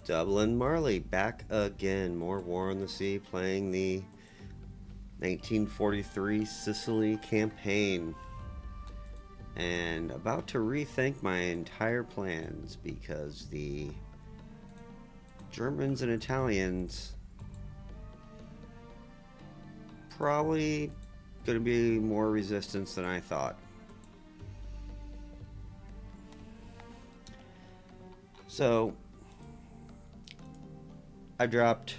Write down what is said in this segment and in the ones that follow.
Dublin Marley back again. More War on the Sea, playing the 1943 Sicily campaign. And about to rethink my entire plans because the Germans and Italians probably going to be more resistance than I thought. So I dropped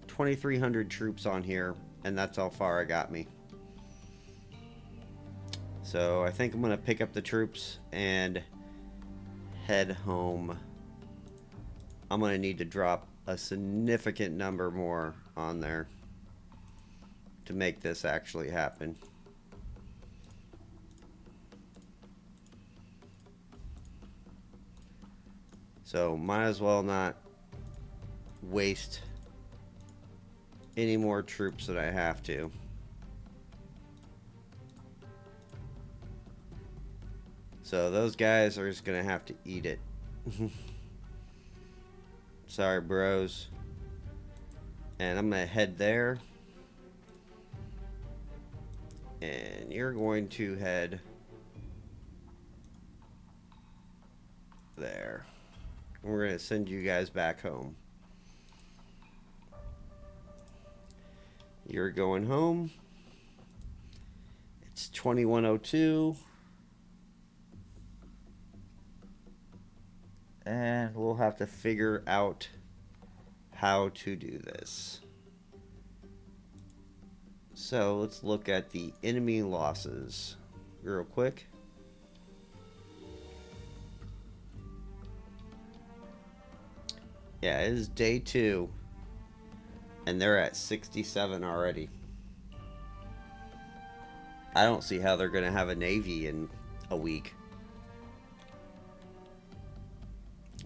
2,300 troops on here, and that's how far it got me. So I think I'm going to pick up the troops and head home. I'm going to need to drop a significant number more on there to make this actually happen. So might as well not waste any more troops than I have to. So those guys are just going to have to eat it. Sorry, bros. And I'm going to head there. And you're going to head there. And we're going to send you guys back home. You're going home. It's 2102. And we'll have to figure out how to do this. So let's look at the enemy losses real quick. Yeah, it is day 2. And they're at 67 already. I don't see how they're going to have a navy in a week.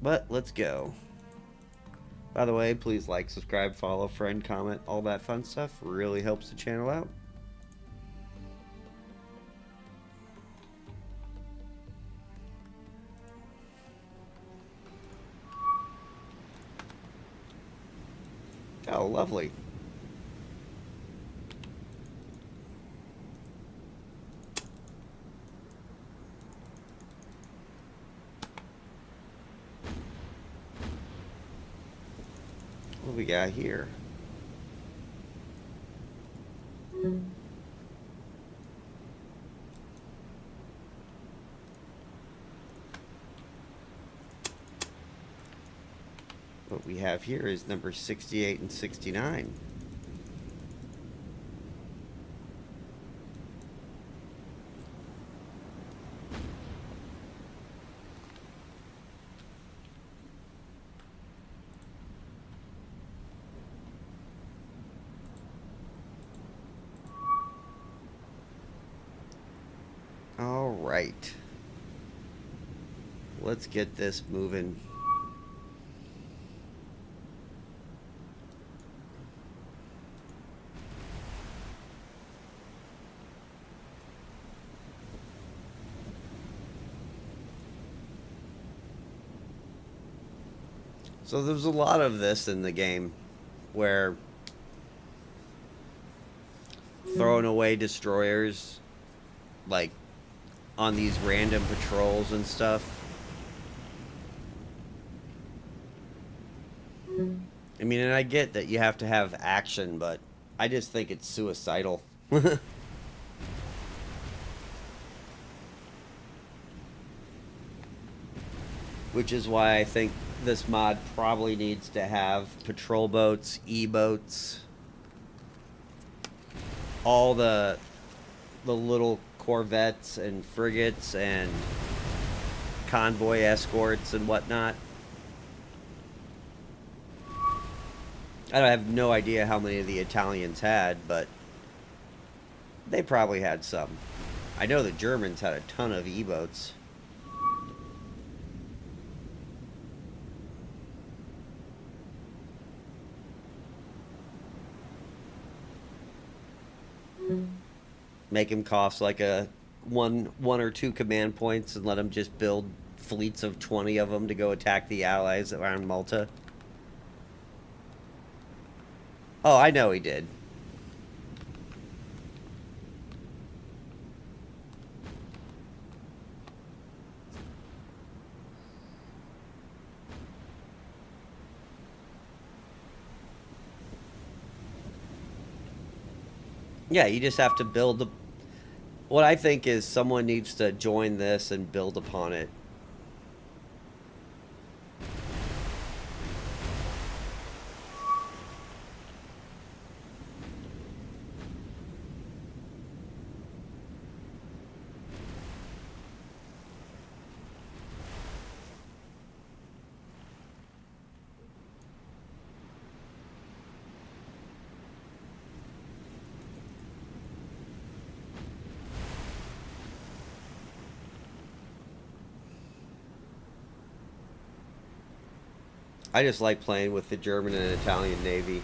But let's go. By the way, please like, subscribe, follow, friend, comment, all that fun stuff. Really helps the channel out. Oh, lovely. What do we got here? What we have here is number 68 and 69. All right. Let's get this moving. So there's a lot of this in the game where throwing away destroyers like on these random patrols and stuff. I mean, and I get that you have to have action, but I just think it's suicidal. Which is why I think this mod probably needs to have patrol boats, E-boats, all the little corvettes and frigates and convoy escorts and whatnot. I have no idea how many of the Italians had, but they probably had some. I know the Germans had a ton of E-boats. Make them cost like a one or two command points and let them just build fleets of 20 of them to go attack the allies around Malta. Oh, I know he did. Yeah, you just have to build the... What I think is someone needs to join this and build upon it. I just like playing with the German and Italian Navy.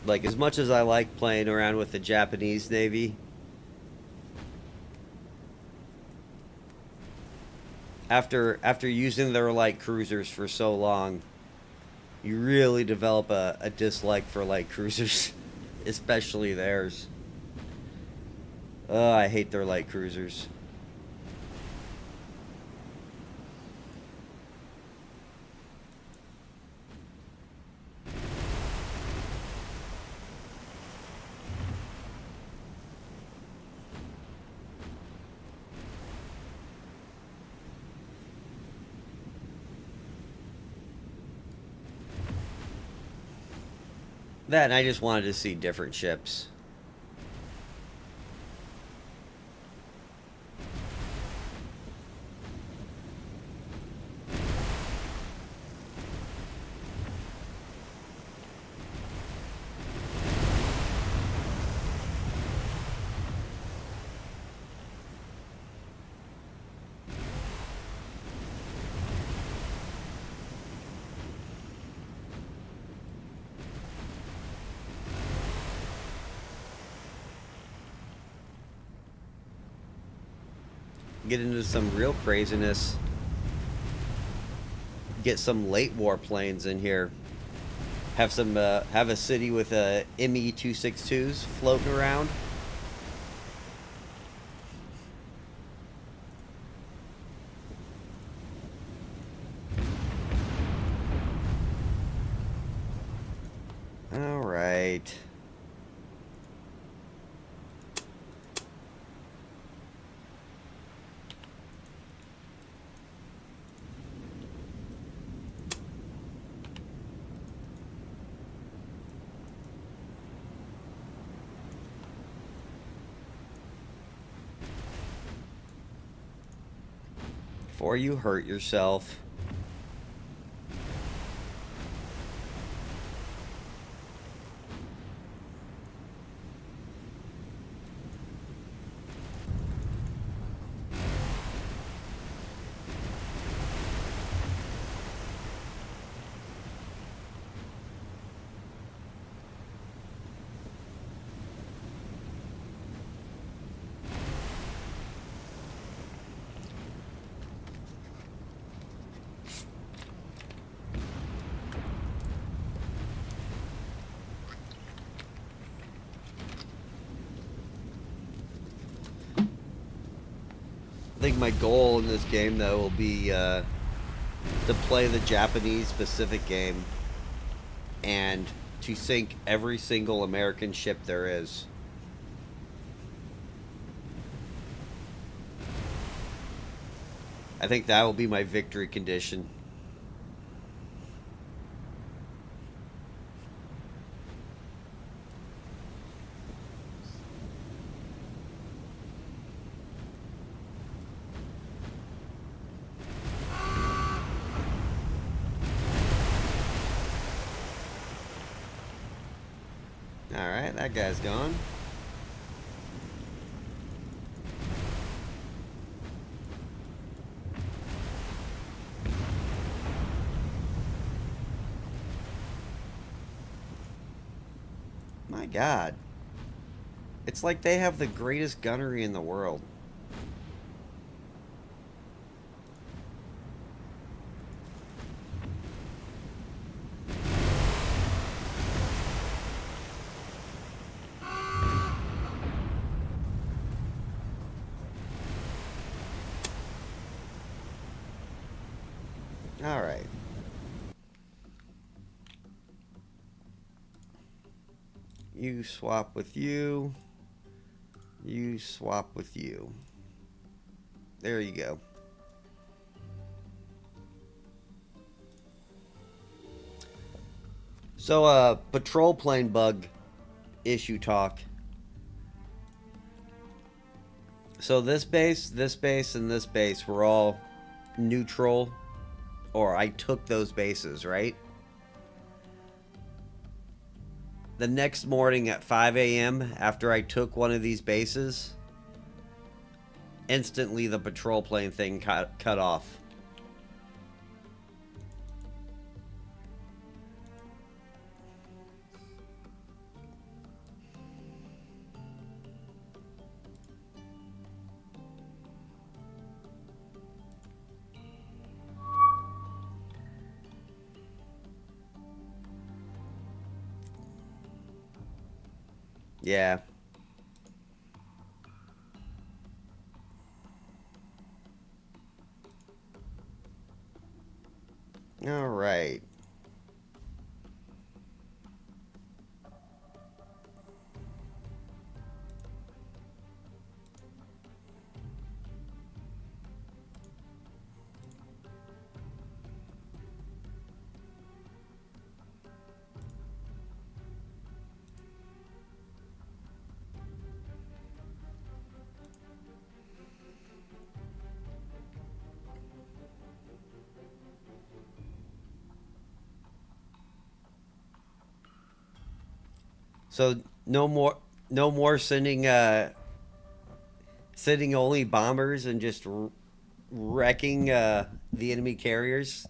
Like, as much as I like playing around with the Japanese Navy, after using their light cruisers for so long, you really develop a dislike for light cruisers, especially theirs. I hate their light cruisers. That and I just wanted to see different ships. Get into some real craziness. Get some late war planes in here. Have a city with ME-262s floating around. All right. Before you hurt yourself. I think my goal in this game, though, will be to play the Japanese Pacific game and to sink every single American ship there is. I think that will be my victory condition. Alright, that guy's gone. My God. It's like they have the greatest gunnery in the world. Alright. You swap with you. You swap with you. There you go. So, patrol plane bug issue talk. So this base, and this base were all neutral, or I took those bases, right? The next morning at 5 a.m., after I took one of these bases, instantly the patrol plane thing cut off. Yeah. All right. So no more sending only bombers and just wrecking the enemy carriers.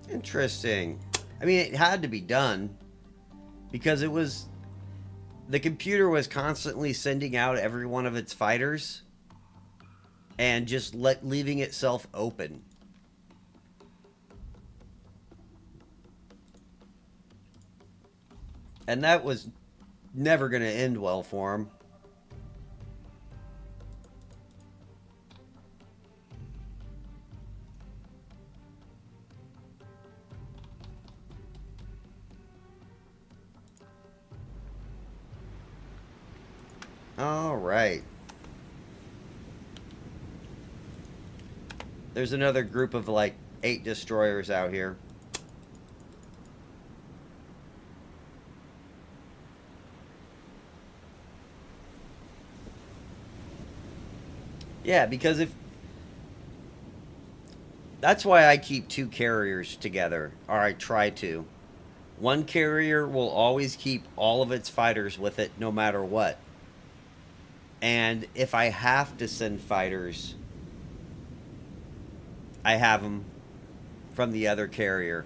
Interesting. I mean, it had to be done because it was the computer was constantly sending out every one of its fighters and just leaving itself open. And that was never going to end well for him. All right. There's another group of like 8 destroyers out here. Yeah, because if that's why I keep 2 carriers together, or I try to. One carrier will always keep all of its fighters with it no matter what. And if I have to send fighters, I have them from the other carrier.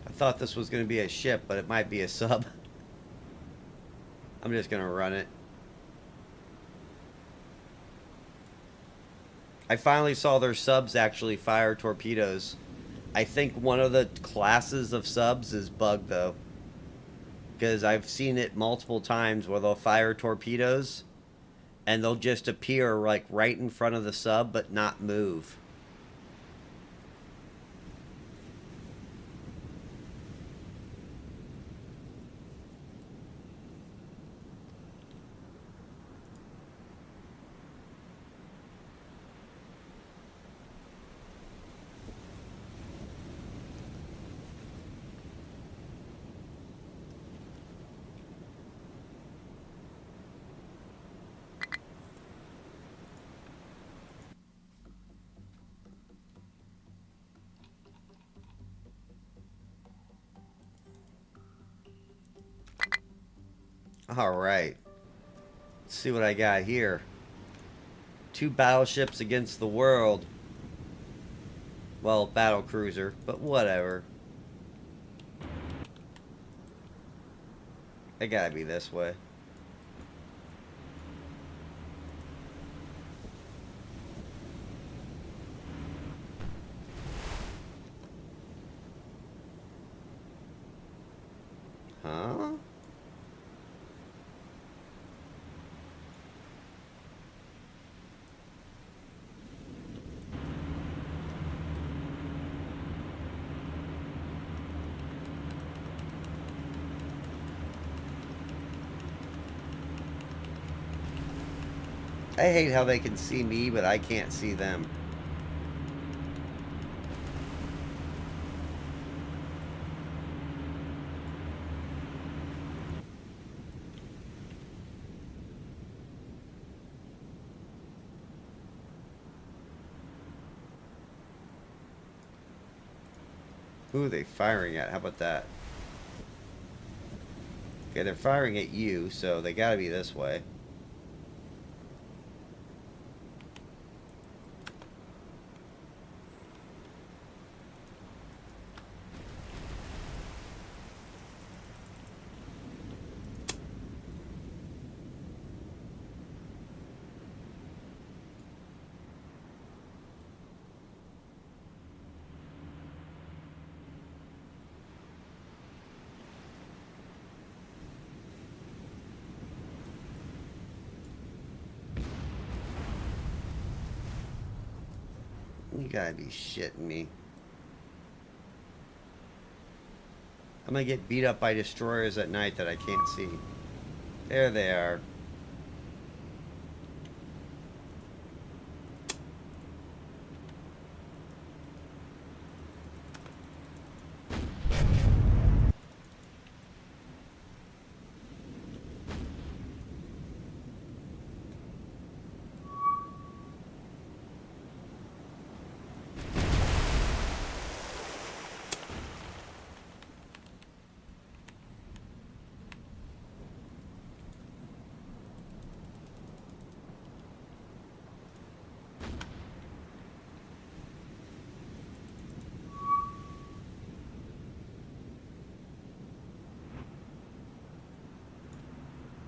I thought this was going to be a ship, but it might be a sub. I'm just going to run it. I finally saw their subs actually fire torpedoes. I think one of the classes of subs is bug though, because I've seen it multiple times where they'll fire torpedoes and they'll just appear like right in front of the sub but not move. All right, let's see what I got here. Two battleships against the world. Well, battle cruiser, but whatever. It gotta be this way. Huh? I hate how they can see me, but I can't see them. Who are they firing at? How about that? Okay, they're firing at you, so they gotta be this way. You gotta be shitting me. I'm gonna get beat up by destroyers at night that I can't see. There they are.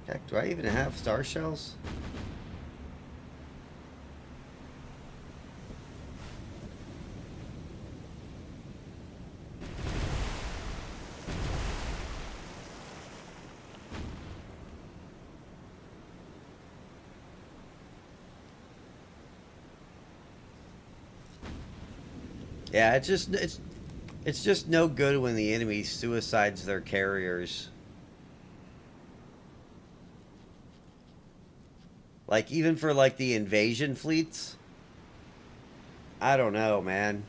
Heck, do I even have star shells? Yeah, it's just no good when the enemy suicides their carriers. Like even for like the invasion fleets, I don't know, man.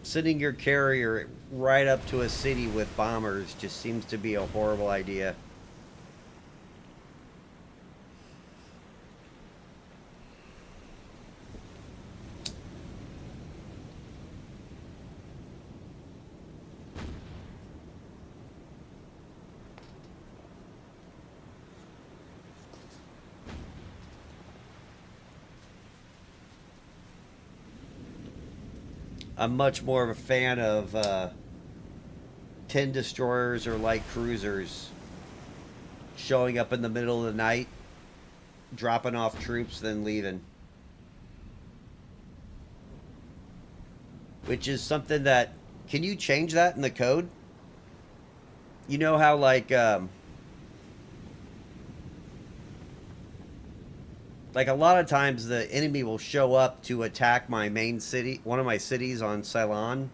Sending your carrier right up to a city with bombers just seems to be a horrible idea. I'm much more of a fan of 10 destroyers or light cruisers showing up in the middle of the night dropping off troops, then leaving. Which is something that, can you change that in the code? You know how like a lot of times the enemy will show up to attack my main city, one of my cities on Ceylon,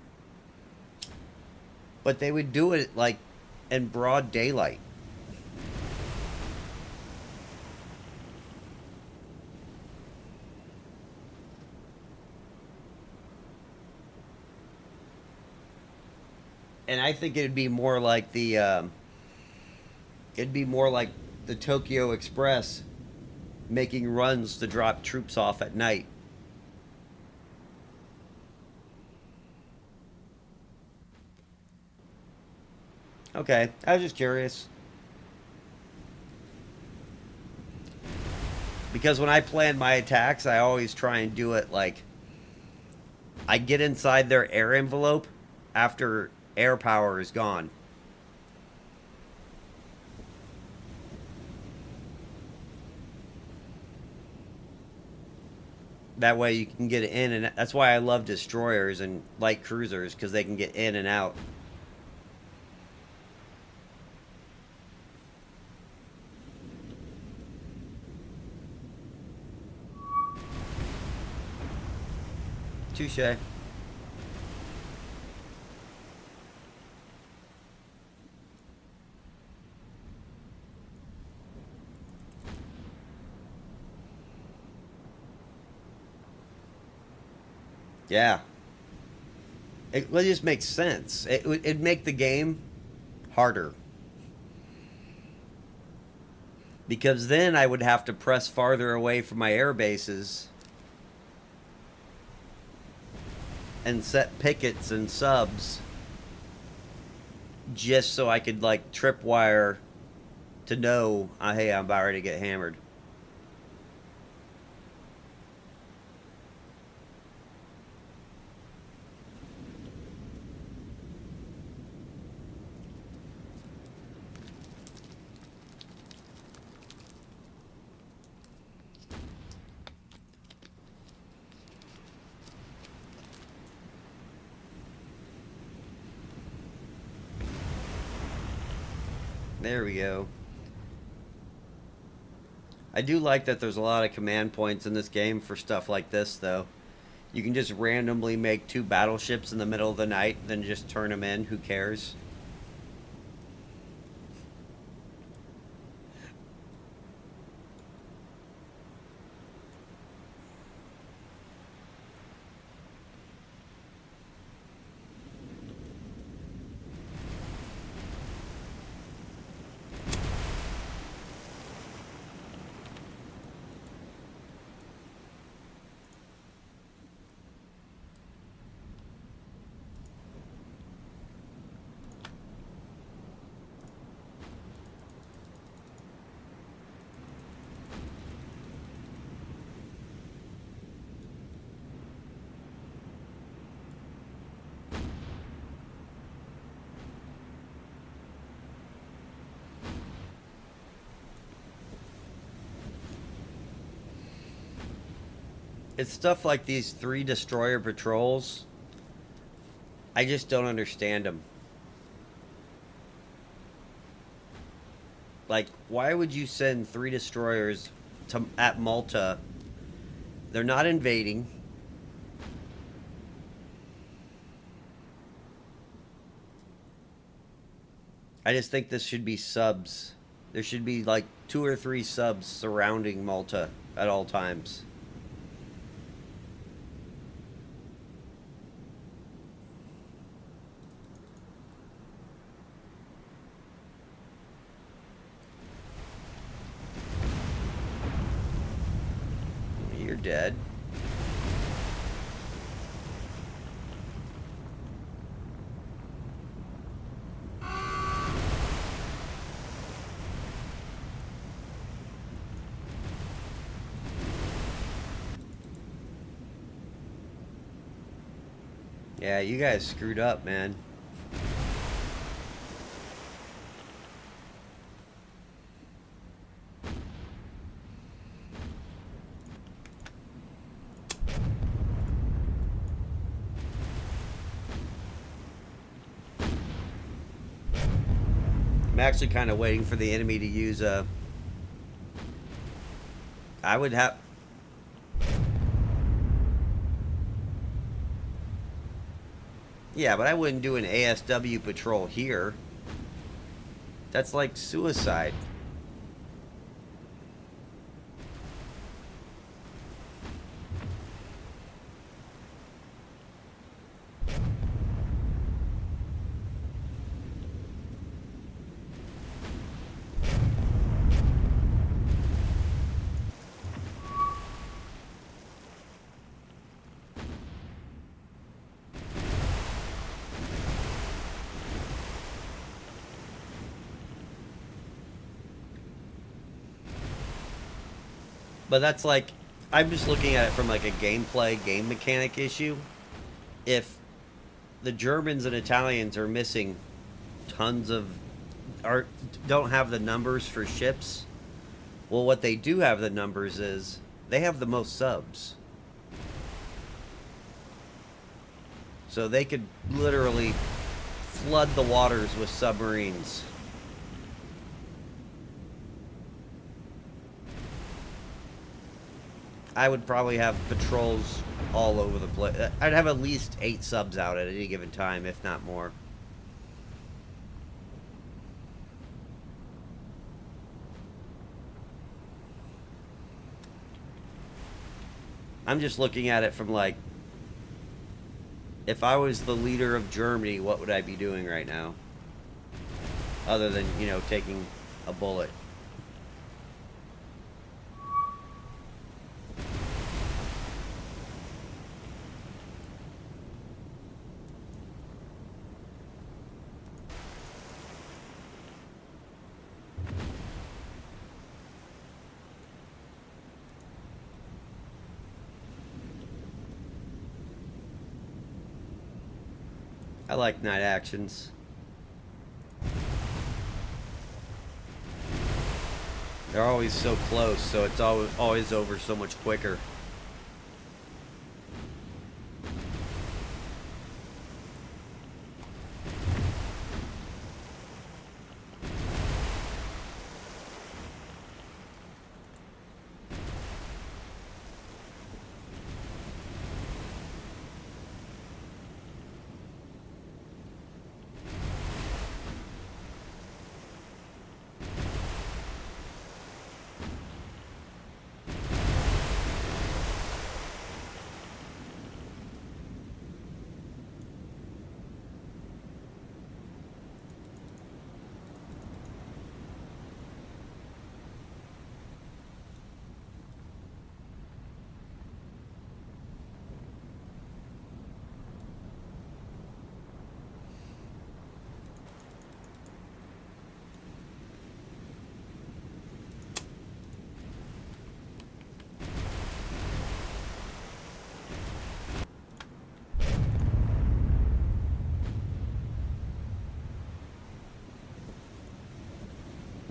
but they would do it like in broad daylight. And I think it'd be more like the Tokyo Express making runs to drop troops off at night. Okay, I was just curious because when I plan my attacks, I always try and do it like I get inside their air envelope after air power is gone. That way you can get in, and that's why I love destroyers and light cruisers because they can get in and out. Touche. Yeah, it just makes sense. It'd make the game harder because then I would have to press farther away from my air bases and set pickets and subs just so I could like tripwire to know, hey, I'm about ready to get hammered. There we go. I do like that there's a lot of command points in this game for stuff like this, though. You can just randomly make two battleships in the middle of the night, then just turn them in. Who cares? It's stuff like these three destroyer patrols. I just don't understand them. Like, why would you send three destroyers to at Malta? They're not invading. I just think this should be subs. There should be like two or three subs surrounding Malta at all times. You're dead. Yeah, you guys screwed up, man. actually kind of waiting for the enemy to use a... I would have... Yeah, but I wouldn't do an ASW patrol here. That's like suicide. But that's like, I'm just looking at it from like a gameplay, game mechanic issue. If the Germans and Italians are missing tons of, are don't have the numbers for ships, well, what they do have the numbers is they have the most subs. So they could literally flood the waters with submarines. I would probably have patrols all over the place. I'd have at least 8 subs out at any given time, if not more. I'm just looking at it from like, if I was the leader of Germany, what would I be doing right now? Other than, you know, taking a bullet. I like night actions. They're always so close, so it's always over so much quicker.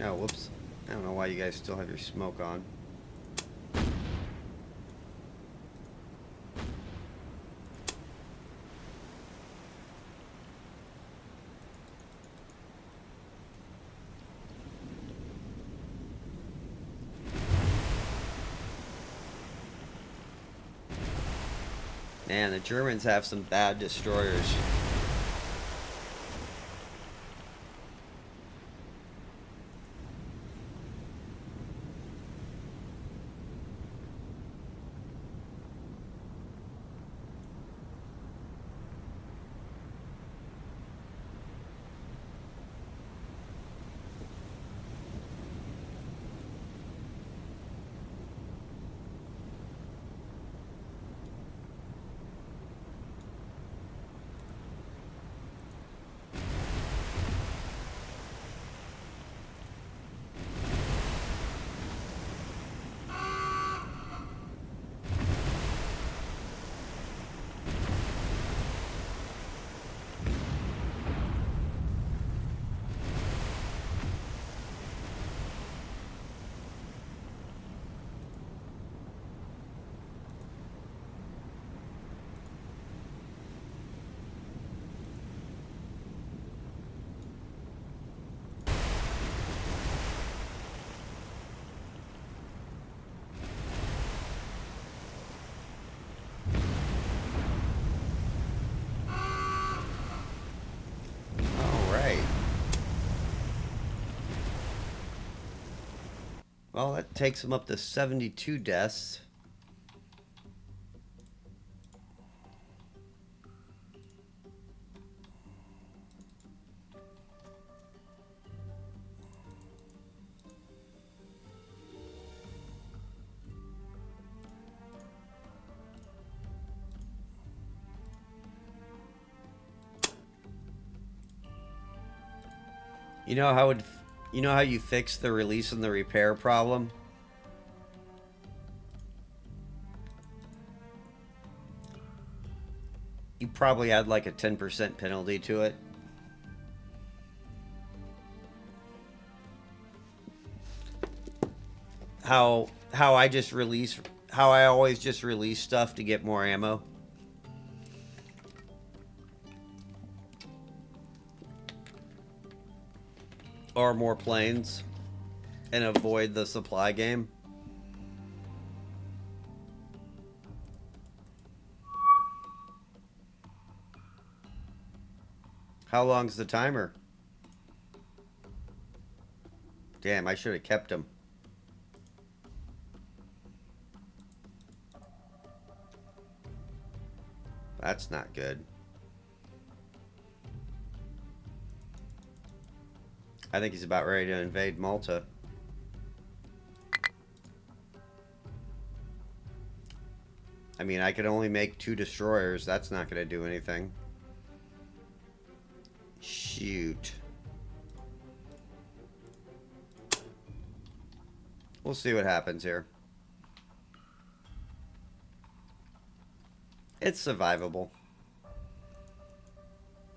Oh, whoops. I don't know why you guys still have your smoke on. Man, the Germans have some bad destroyers. Well, that takes him up to 72 deaths. You know how it, you know how you fix the release and the repair problem? You probably add like a 10% penalty to it. How I just release how I always just release stuff to get more ammo. Or more planes and avoid the supply game. How long's the timer? Damn, I should have kept him. That's not good. I think he's about ready to invade Malta. I mean, I could only make 2 destroyers. That's not going to do anything. Shoot. We'll see what happens here. It's survivable.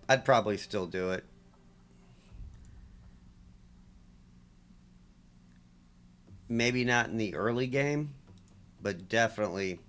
I'd probably still do it. Maybe not in the early game, but definitely.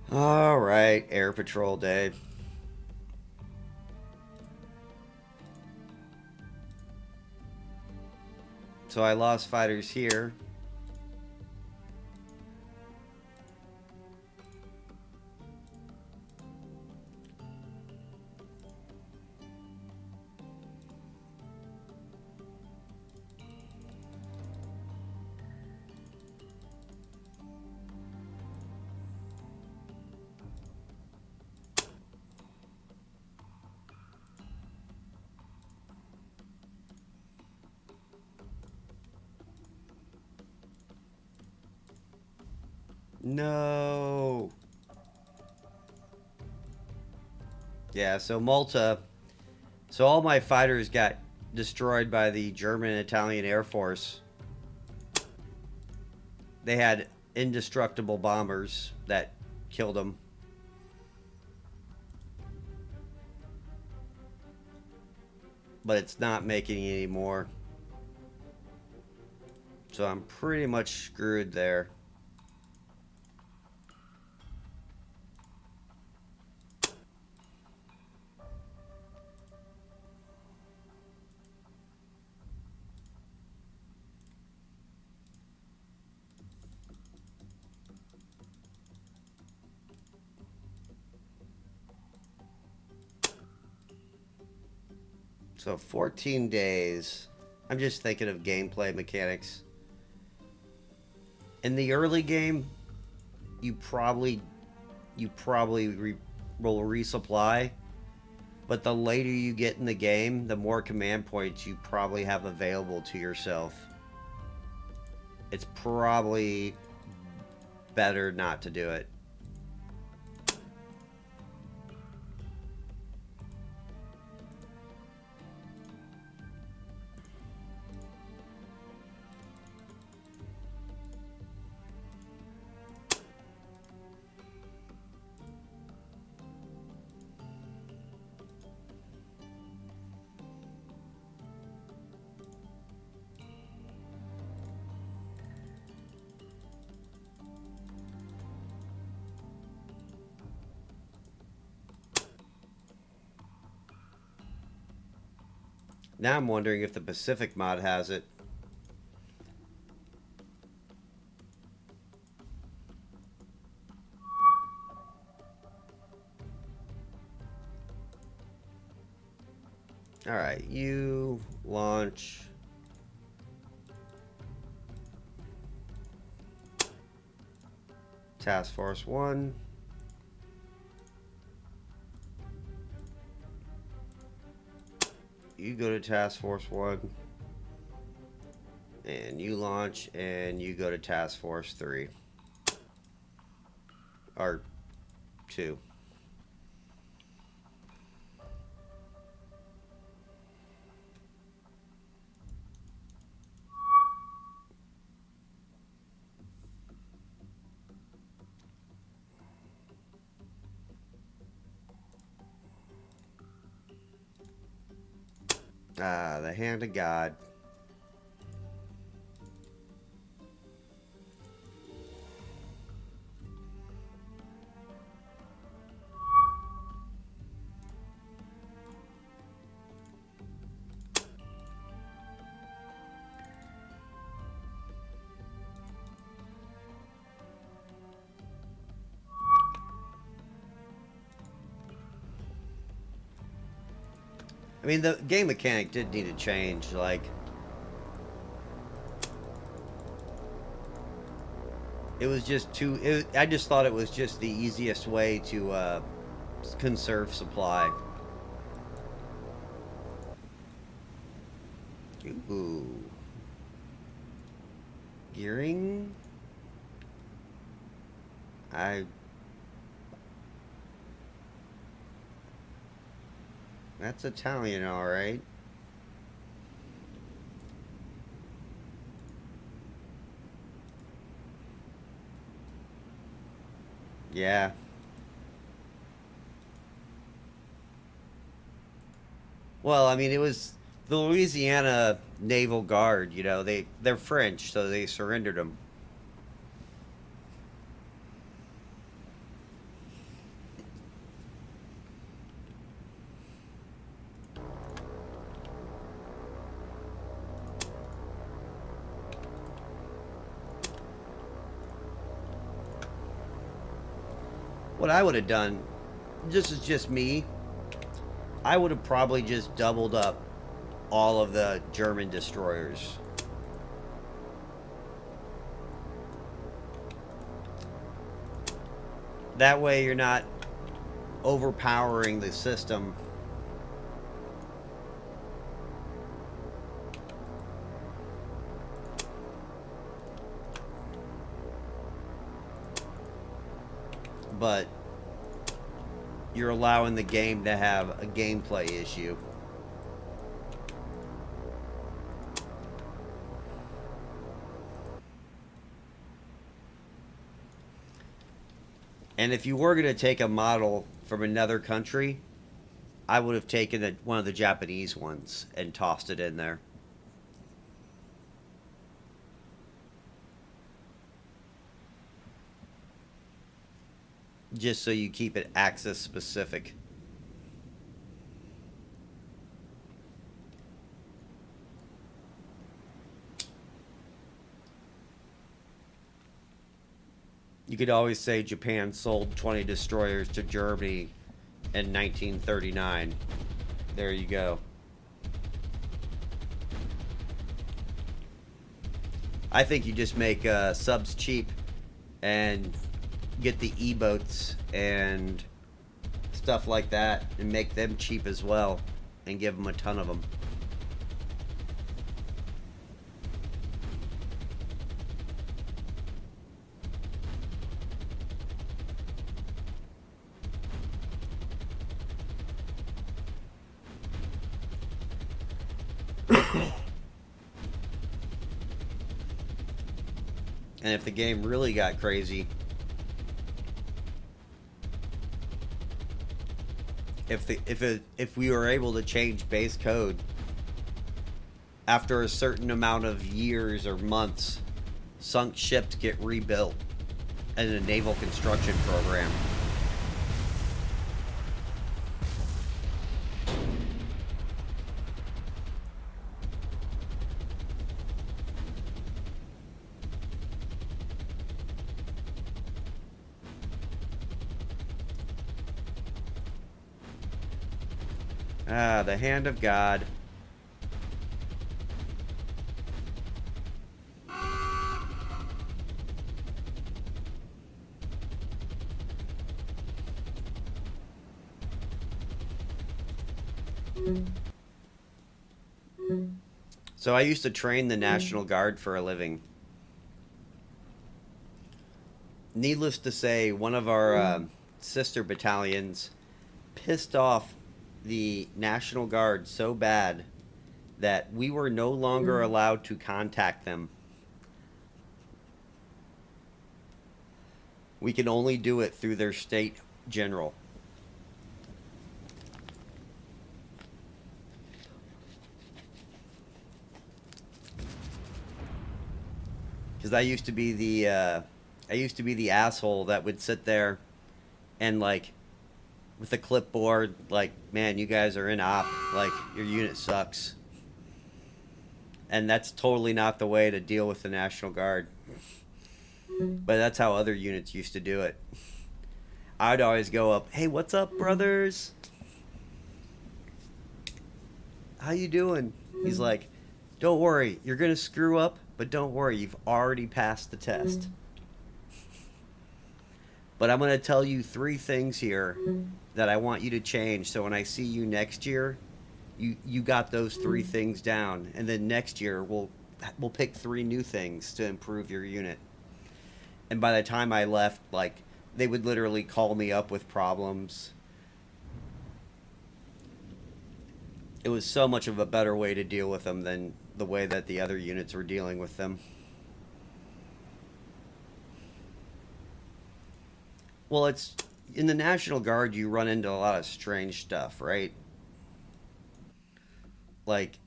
All right, Air Patrol Day. So I lost fighters here. No. Yeah, so Malta. So all my fighters got destroyed by the German and Italian Air Force. They had indestructible bombers that killed them. But it's not making any more. So I'm pretty much screwed there. So 14 days. I'm just thinking of gameplay mechanics. In the early game, you probably will resupply, but the later you get in the game, the more command points you probably have available to yourself. It's probably better not to do it. Now I'm wondering if the Pacific mod has it. Alright, you launch. Task Force 1. You go to Task Force 1. And you launch, and you go to Task Force 3. Or 2. Ah, the hand of God. I mean, the game mechanic did need to change, like... It was just too... I just thought it was just the easiest way to conserve supply. Ooh. Gearing? That's Italian, alright. Yeah. Well, I mean, it was the Louisiana Naval Guard, you know, they're French, so they surrendered them. What I would have done, this is just me, I would have probably just doubled up all of the German destroyers. That way you're not overpowering the system. But you're allowing the game to have a gameplay issue. And if you were going to take a model from another country, I would have taken one of the Japanese ones and tossed it in there. Just so you keep it Axis specific. You could always say Japan sold 20 destroyers to Germany in 1939. There you go. I think you just make subs cheap and get the E-boats and stuff like that and make them cheap as well and give them a ton of them. And if the game really got crazy, if we were able to change base code after a certain amount of years or months, sunk ships get rebuilt in a naval construction program. Ah, the hand of God. So I used to train the National Guard for a living. Needless to say, one of our sister battalions pissed off the National Guard so bad that we were no longer allowed to contact them. We can only do it through their state general. Because I used to be the asshole that would sit there and like with a clipboard, like, man, you guys are in op, like your unit sucks, and that's totally not the way to deal with the National Guard. But that's how other units used to do it. I'd always go up, hey, what's up, brothers? How you doing? He's like, don't worry, you're gonna screw up, but don't worry, you've already passed the test. But I'm gonna tell you 3 things here that I want you to change. So when I see you next year, you got those 3 things down, and then next year we'll pick 3 new things to improve your unit. And by the time I left, like they would literally call me up with problems. It was so much of a better way to deal with them than the way that the other units were dealing with them. Well, it's in the National Guard, you run into a lot of strange stuff, right? Like,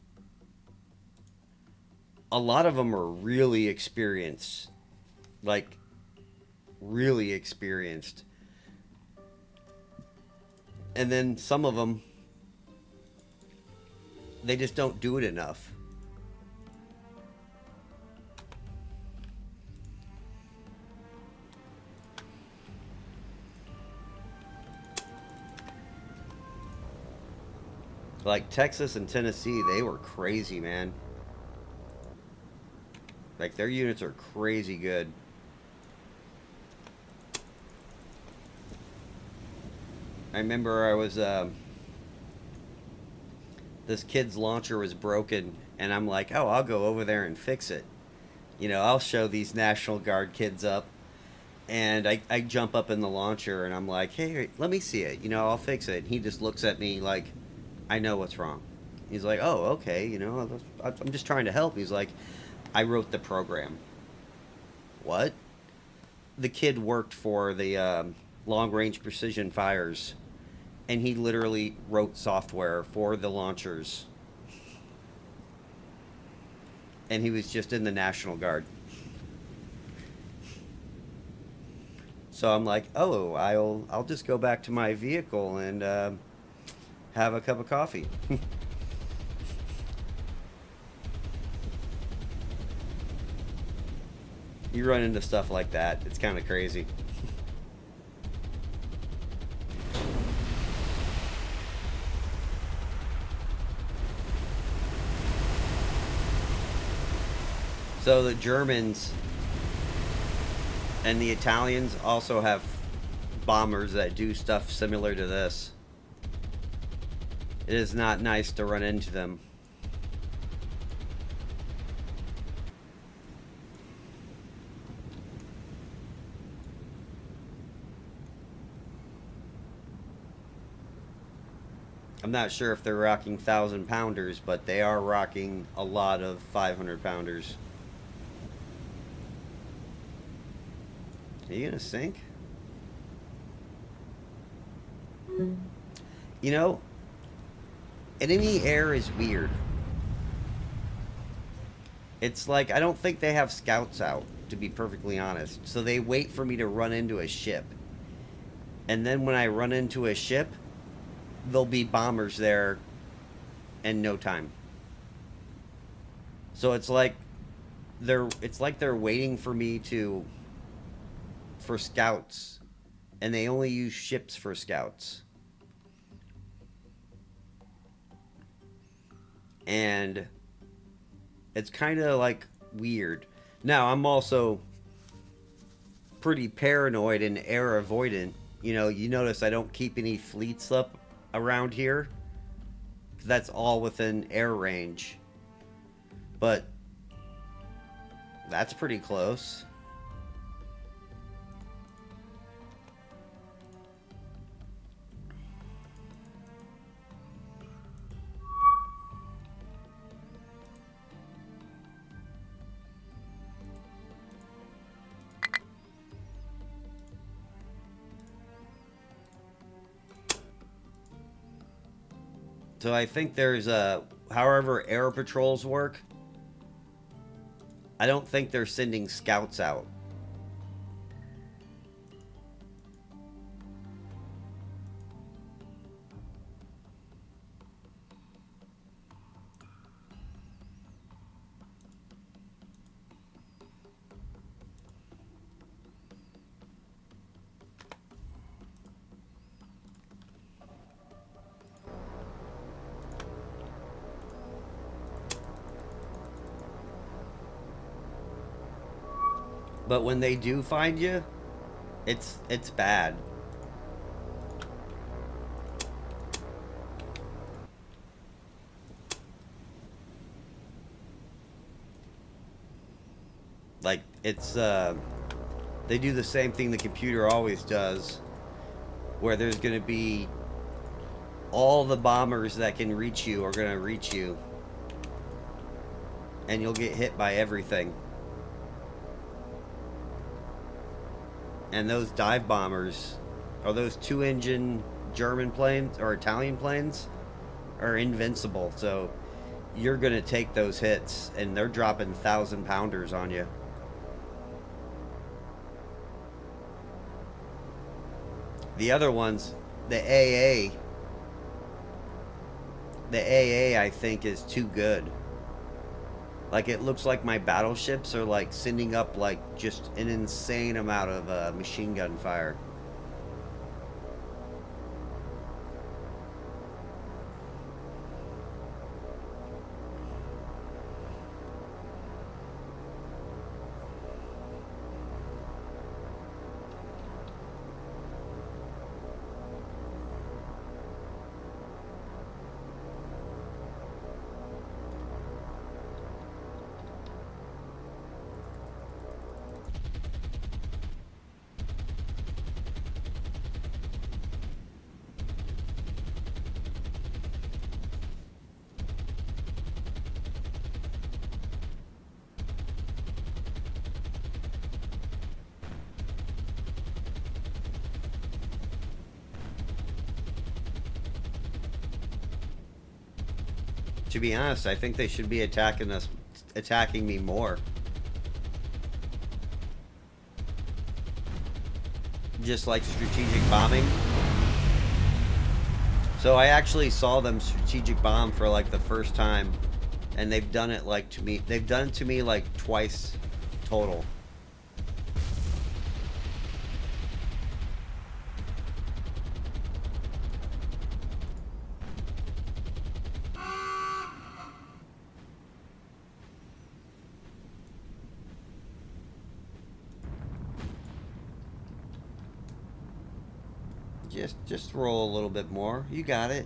a lot of them are really experienced. Like, really experienced. And then some of them, they just don't do it enough. Like Texas and Tennessee, they were crazy, man. Like their units are crazy good. I remember I was this kid's launcher was broken, and I'm like, oh, I'll go over there and fix it. You know, I'll show these National Guard kids up, and I jump up in the launcher, and I'm like, hey, let me see it. You know, I'll fix it. And he just looks at me like, I know what's wrong. He's like, oh, okay. You know, I'm just trying to help. He's like, I wrote the program. What? The kid worked for the long range precision fires, and he literally wrote software for the launchers, and he was just in the National Guard. So I'm like, oh, I'll just go back to my vehicle and have a cup of coffee. You run into stuff like that. It's kind of crazy. So the Germans and the Italians also have bombers that do stuff similar to this. It is not nice to run into them. I'm not sure if they're rocking 1,000 pounders, but they are rocking a lot of 500 pounders. Are you gonna sink? You know, enemy air is weird. It's like I don't think they have scouts out, to be perfectly honest. So they wait for me to run into a ship. And then when I run into a ship, there'll be bombers there in no time. So it's like they're waiting for me to for scouts, and they only use ships for scouts. And it's kind of like weird. Now, I'm also pretty paranoid and air avoidant. You notice I don't keep any fleets up around here. That's all within air range. But that's pretty close. So I think there's however air patrols work, I don't think they're sending scouts out. But when they do find you, it's bad. Like it's they do the same thing the computer always does, where there's going to be all the bombers that can reach you are going to reach you, and you'll get hit by everything. And those dive bombers, or those two-engine German planes or Italian planes, are invincible. So you're going to take those hits, and they're dropping 1,000-pounders on you. The other ones, the AA, I think is too good. Like it looks like my battleships are like sending up like just an insane amount of machine gun fire. To be honest, I think they should be attacking me more. Just like strategic bombing. So I actually saw them strategic bomb for like the first time, and they've done it like to me. They've done it to me like twice total. Just roll a little bit more. You got it.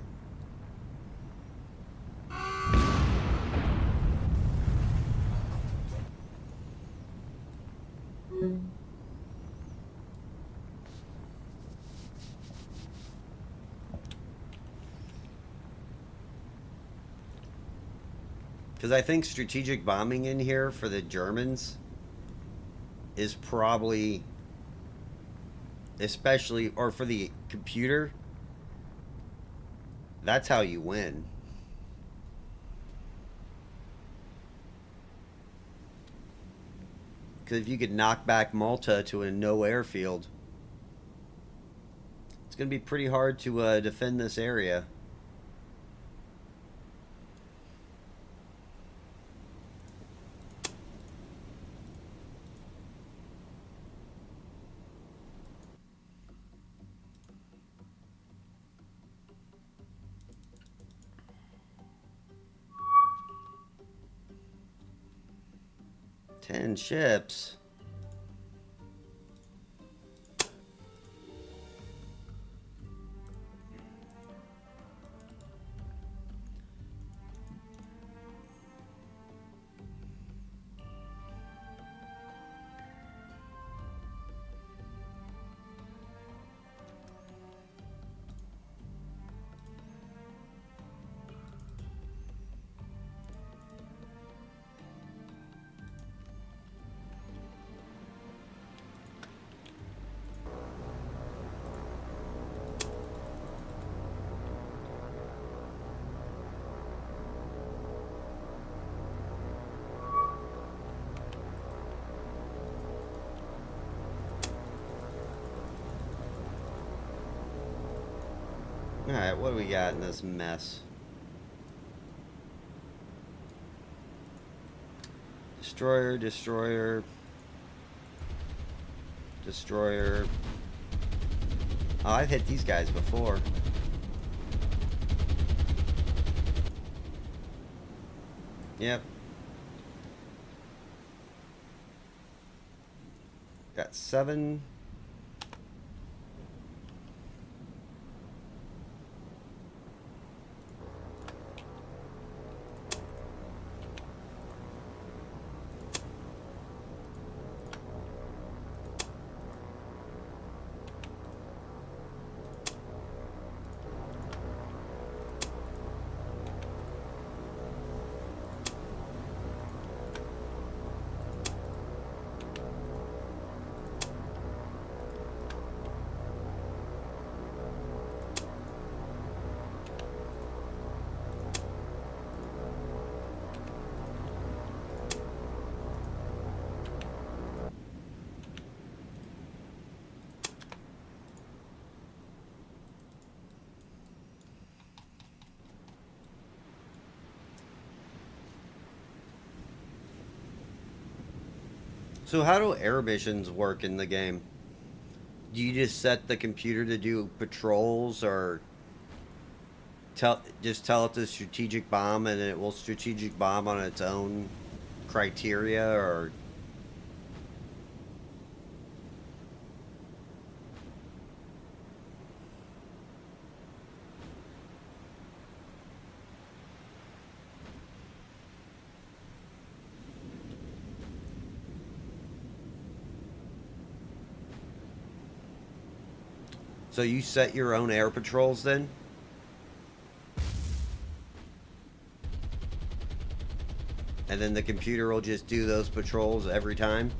Because I think strategic bombing in here for the Germans is probably, especially, or for the computer, that's how you win. Because if you could knock back Malta to a no airfield, it's going to be pretty hard to defend this area. 10 ships. Alright, what do we got in this mess? Destroyer, destroyer, destroyer. Oh, I've hit these guys before. Yep. Got 7. So how do air missions work in the game? Do you just set the computer to do patrols, or just tell it to strategic bomb and it will strategic bomb on its own criteria, or so you set your own air patrols then? And then the computer will just do those patrols every time?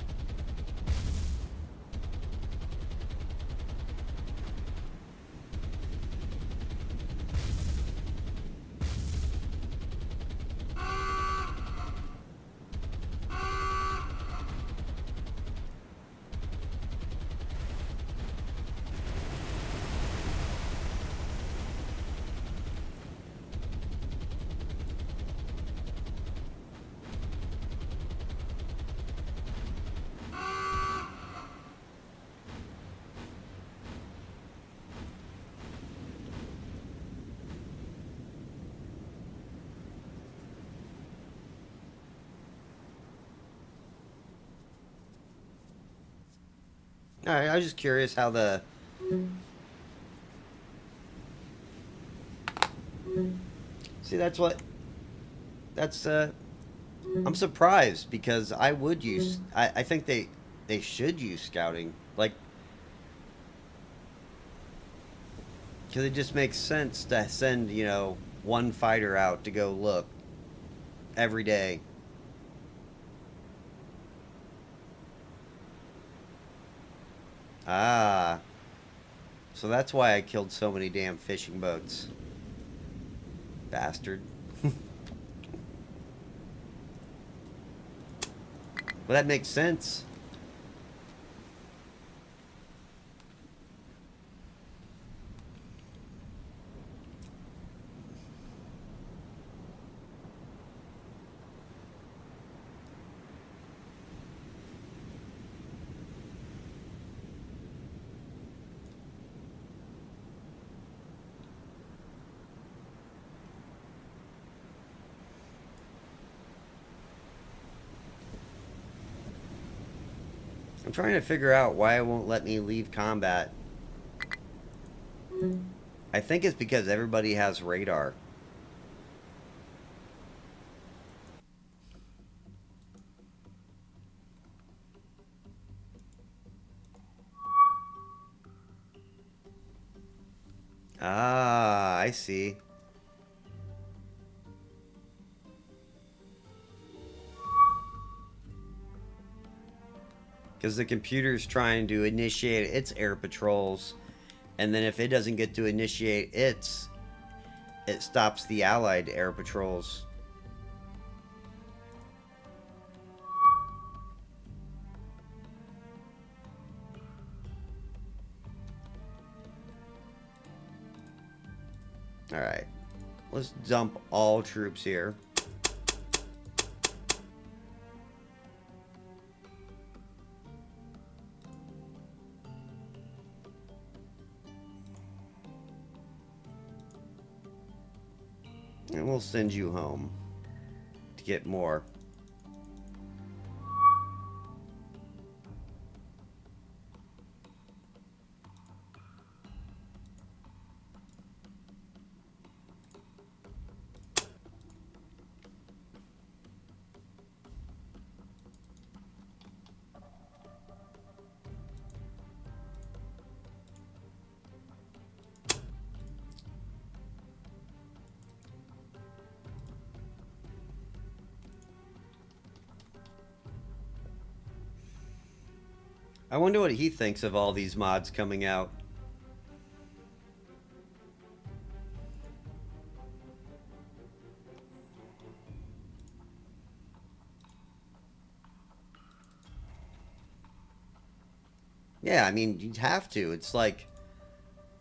Alright, I was just curious how the... See, that's what... That's, I'm surprised, because I would use... I think they should use scouting. Like... Because it just makes sense to send, you know, one fighter out to go look every day. Ah. So that's why I killed so many damn fishing boats. Bastard. Well, that makes sense. I'm trying to figure out why it won't let me leave combat. I think it's because everybody has radar. Ah, I see. Because the computer's trying to initiate its air patrols, and then if it doesn't get to initiate its, it stops the allied air patrols. Alright. Let's dump all troops here. And we'll send you home to get more. I wonder what he thinks of all these mods coming out. Yeah, I mean, you'd have to. It's like,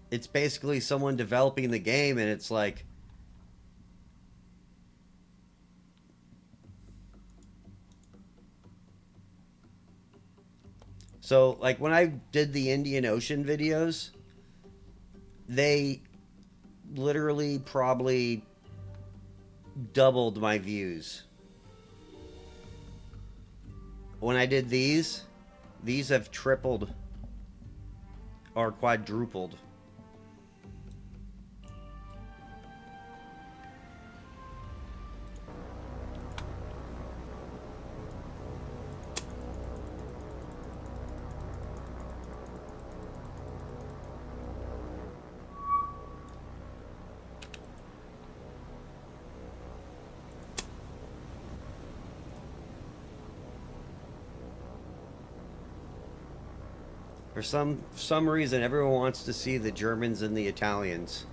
it's basically someone developing the game, and it's like, so, like, when I did the Indian Ocean videos, they literally probably doubled my views. When I did these have tripled or quadrupled. For some reason, everyone wants to see the Germans and the Italians.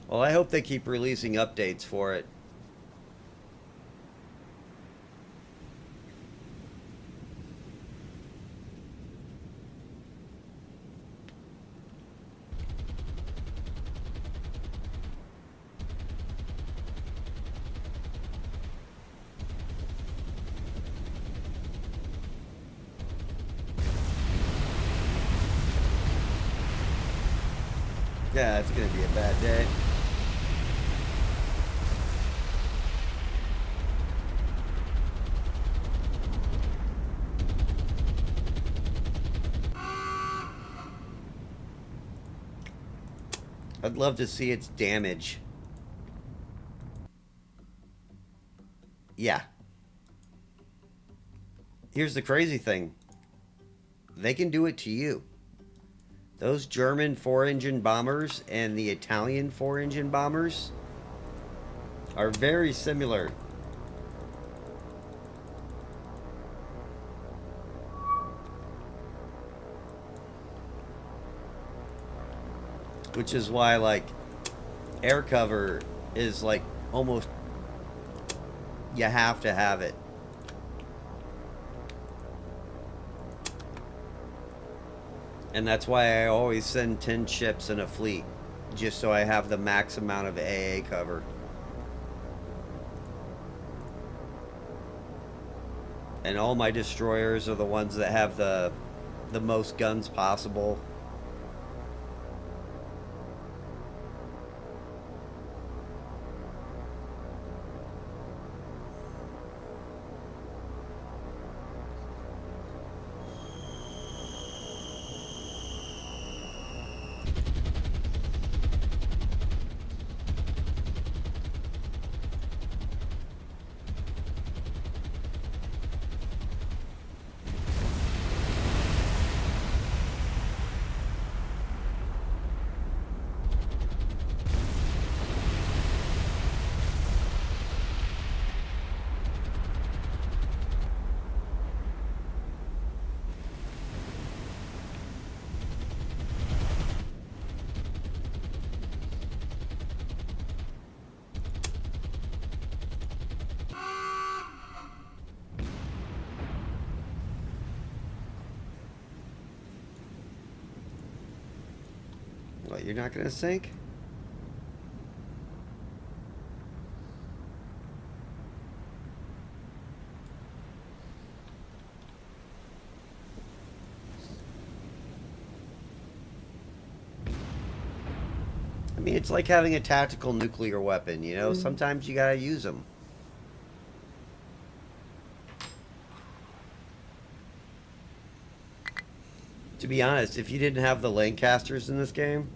Well, I hope they keep releasing updates for it. Yeah, it's gonna be a bad day. I'd love to see its damage. Yeah. Here's the crazy thing. They can do it to you. Those German four-engine bombers and the Italian four-engine bombers are very similar. Which is why, like, air cover is, like, almost... You have to have it. And that's why I always send 10 ships in a fleet. Just so I have the max amount of AA cover. And all my destroyers are the ones that have the most guns possible. What, you're not gonna sink? I mean, it's like having a tactical nuclear weapon, you know? Sometimes you gotta use them. To be honest, if you didn't have the Lancasters in this game,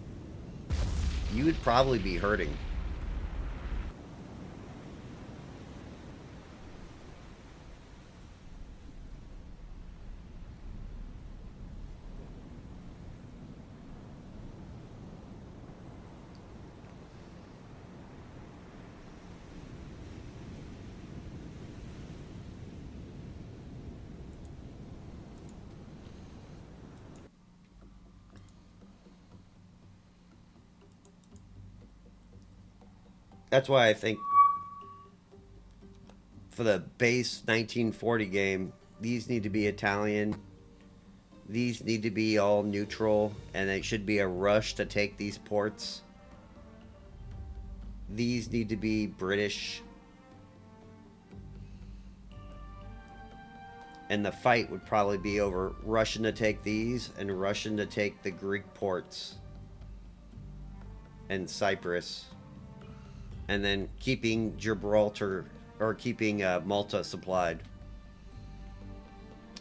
you would probably be hurting. That's why I think for the base 1940 game, these need to be Italian. These need to be all neutral, and it should be a rush to take these ports. These need to be British. And the fight would probably be over Russian to take these and Russian to take the Greek ports and Cyprus. And then keeping Gibraltar, or keeping Malta supplied.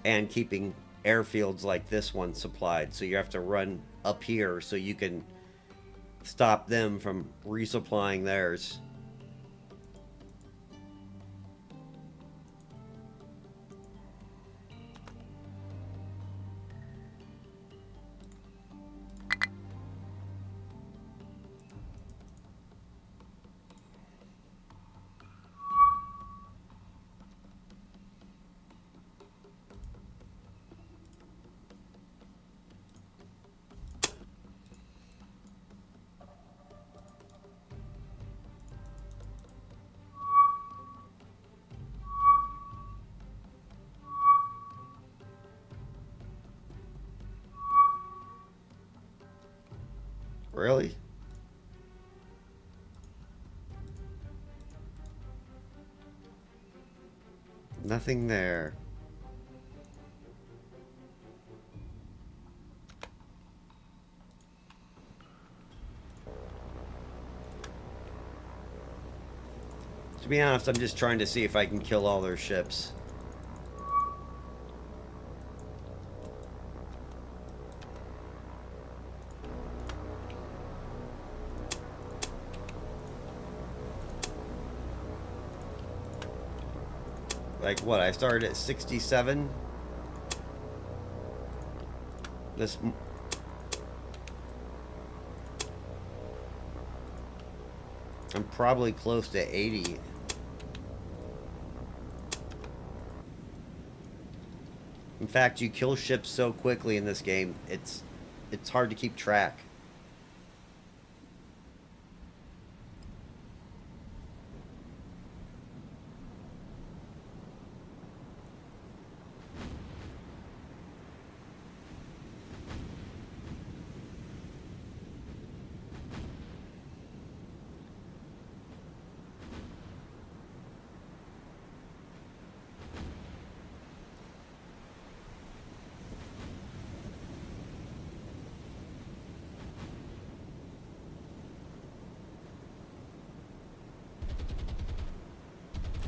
And keeping airfields like this one supplied. So you have to run up here so you can stop them from resupplying theirs. Really? Nothing there. To be honest, I'm just trying to see if I can kill all their ships. Like what? I started at 67. This. I'm probably close to 80. In fact, you kill ships so quickly in this game, it's hard to keep track.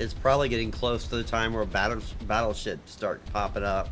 It's probably getting close to the time where battleships start popping up.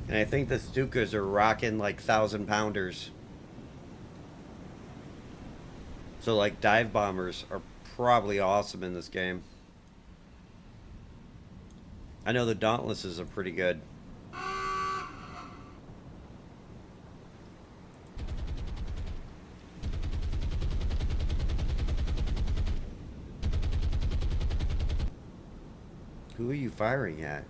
And I think the Stukas are rocking like 1,000-pounders. So like dive bombers are probably awesome in this game. I know the Dauntlesses are pretty good. Who are you firing at?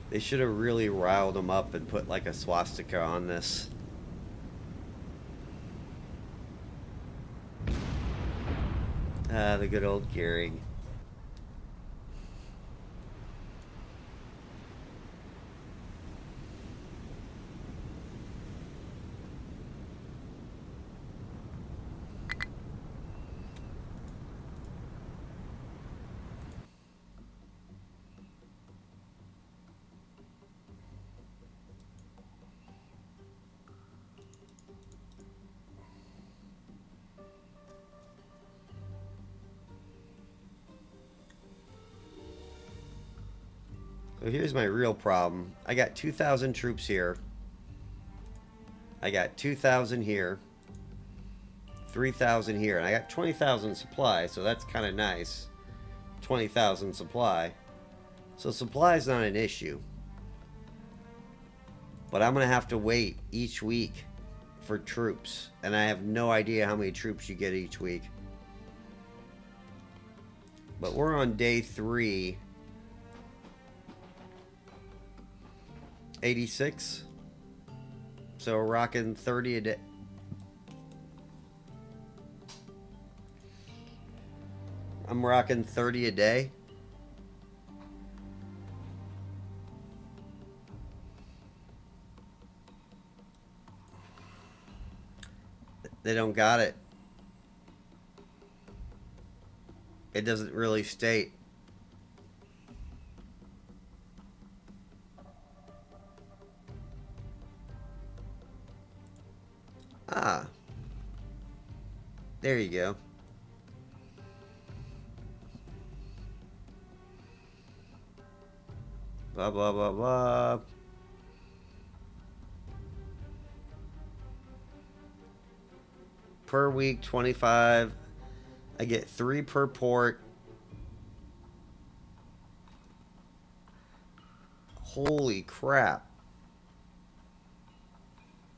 They should have really riled them up and put like a swastika on this. Ah, the good old gearing. So here's my real problem. I got 2,000 troops here. I got 2,000 here. 3,000 here. And I got 20,000 supply, so that's kind of nice. 20,000 supply. So supply is not an issue. But I'm going to have to wait each week for troops. And I have no idea how many troops you get each week. But we're on day 3. 86. So we're rocking 30 a day. I'm rocking 30 a day. They don't got it. It doesn't really state. Ah. There you go. Blah, blah, blah, blah. Per week, 25. I get 3 per port. Holy crap.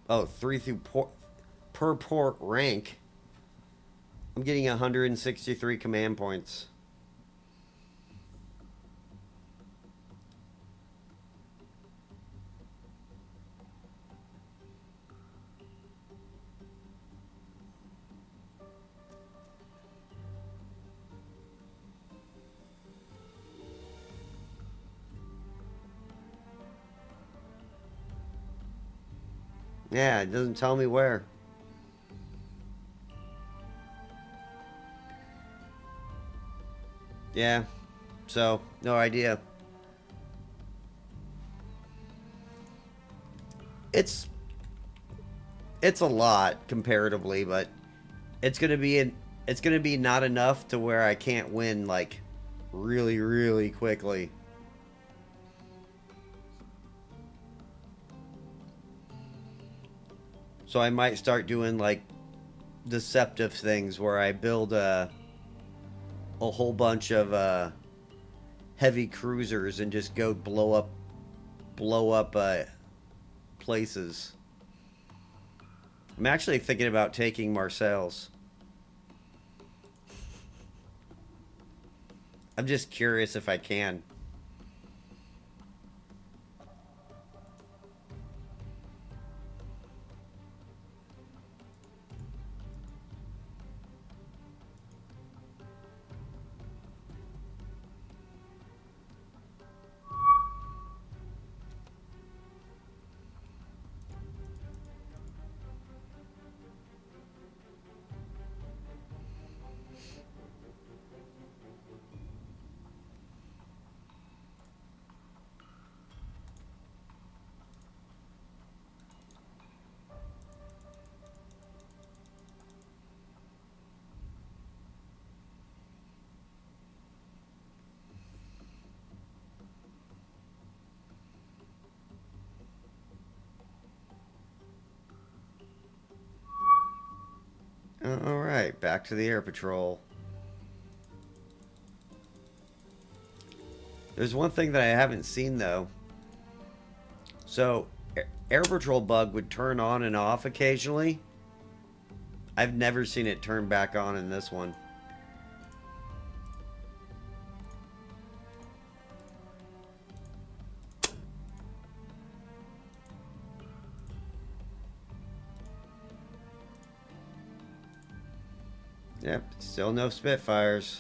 Oh, 3 through port. Per port rank. I'm getting 163 command points. Yeah, it doesn't tell me where. Yeah, so no idea. It's a lot comparatively, but it's gonna be it's gonna be not enough to where I can't win like really quickly. So I might start doing like deceptive things where I build a whole bunch of heavy cruisers and just go blow up places. I'm actually thinking about taking Marseilles. I'm just curious if I can. All right, back to the air patrol. There's one thing that I haven't seen though. So, air patrol bug would turn on and off occasionally. I've never seen it turn back on in this one. Yep, still no Spitfires.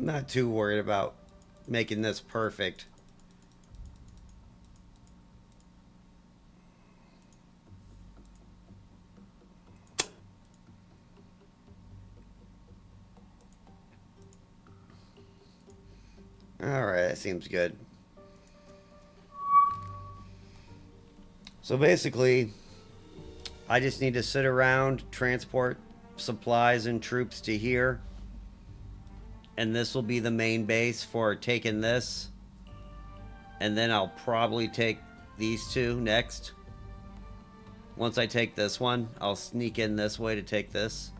Not too worried about making this perfect. Alright, that seems good. So basically, I just need to sit around, transport supplies and troops to here. And this will be the main base for taking this. And then I'll probably take these two next. Once I take this one, I'll sneak in this way to take this.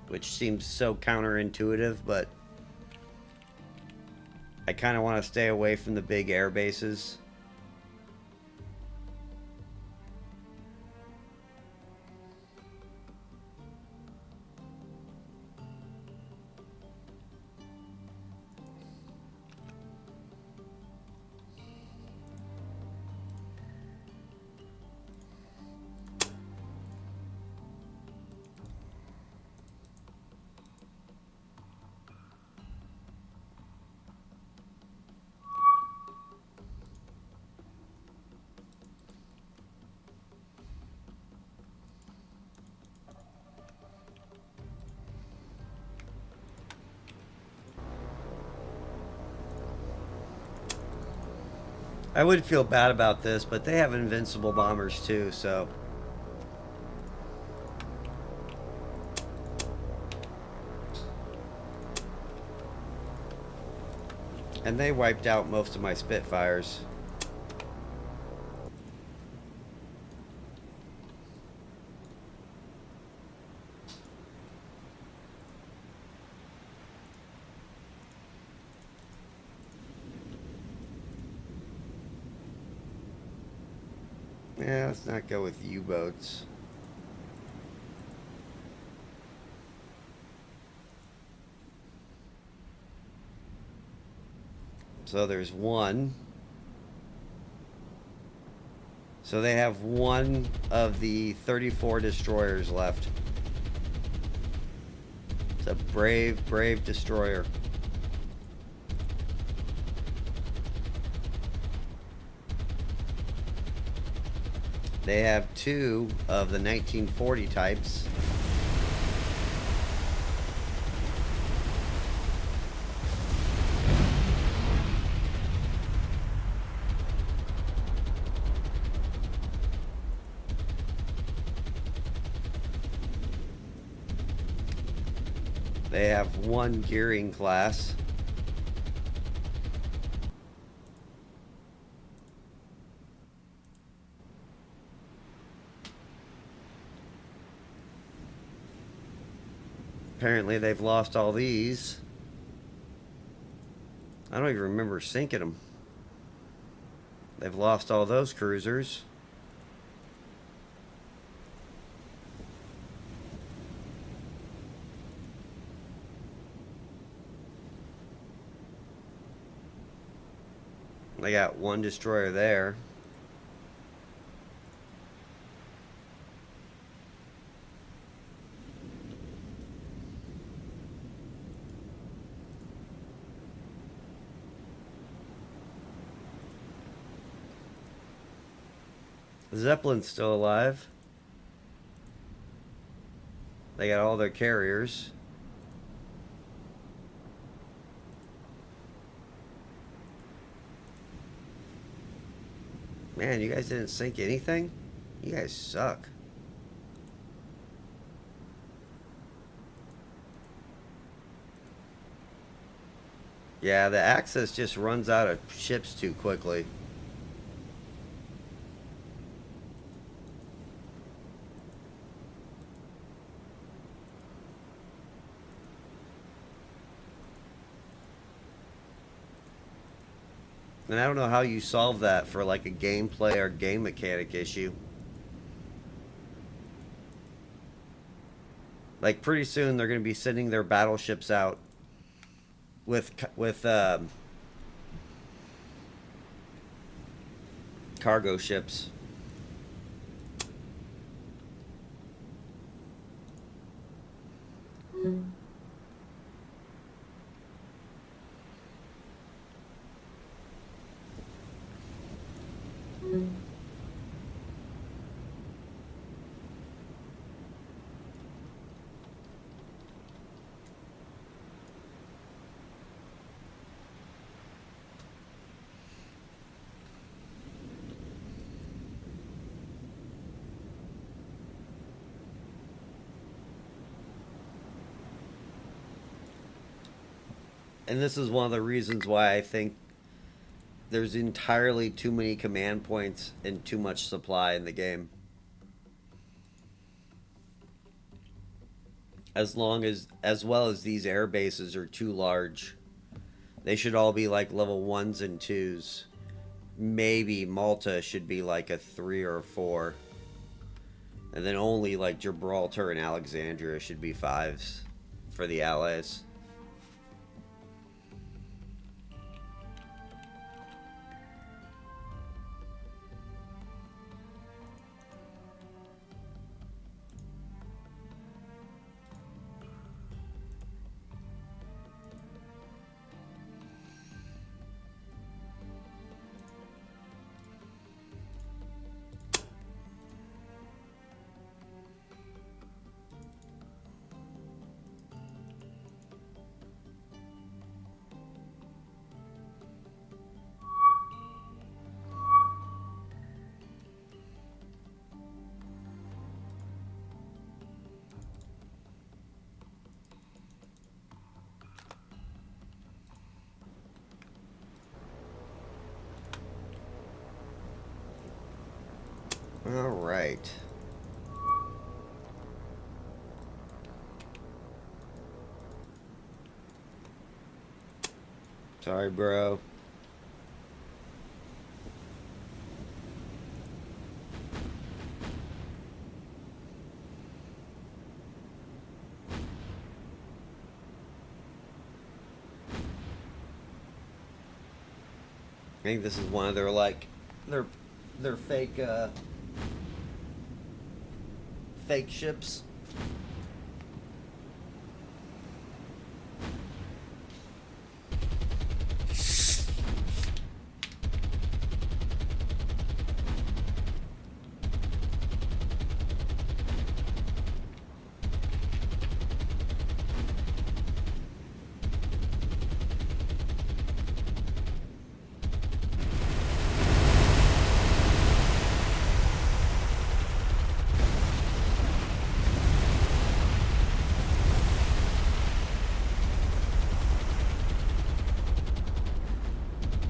Which seems so counterintuitive, but I kind of want to stay away from the big air bases. I would feel bad about this, but they have invincible bombers too, so... And they wiped out most of my Spitfires. Yeah, let's not go with U-boats. So there's one. So they have one of the 34 destroyers left. It's a brave, brave destroyer. They have two of the 1940 types. They have one gearing class. Apparently they've lost all these. I don't even remember sinking them. They've lost all those cruisers. They got one destroyer there. Zeppelin's still alive. They got all their carriers. Man, you guys didn't sink anything? You guys suck. Yeah, the Axis just runs out of ships too quickly. And I don't know how you solve that for like a gameplay or game mechanic issue. Like pretty soon they're going to be sending their battleships out with cargo ships. And this is one of the reasons why I think there's entirely too many command points and too much supply in the game. As well as these air bases are too large. They should all be like level 1s and 2s. Maybe Malta should be like a 3 or a 4. And then only like Gibraltar and Alexandria should be 5s for the Allies. All right. Sorry, bro. I think this is one of their like their fake ships.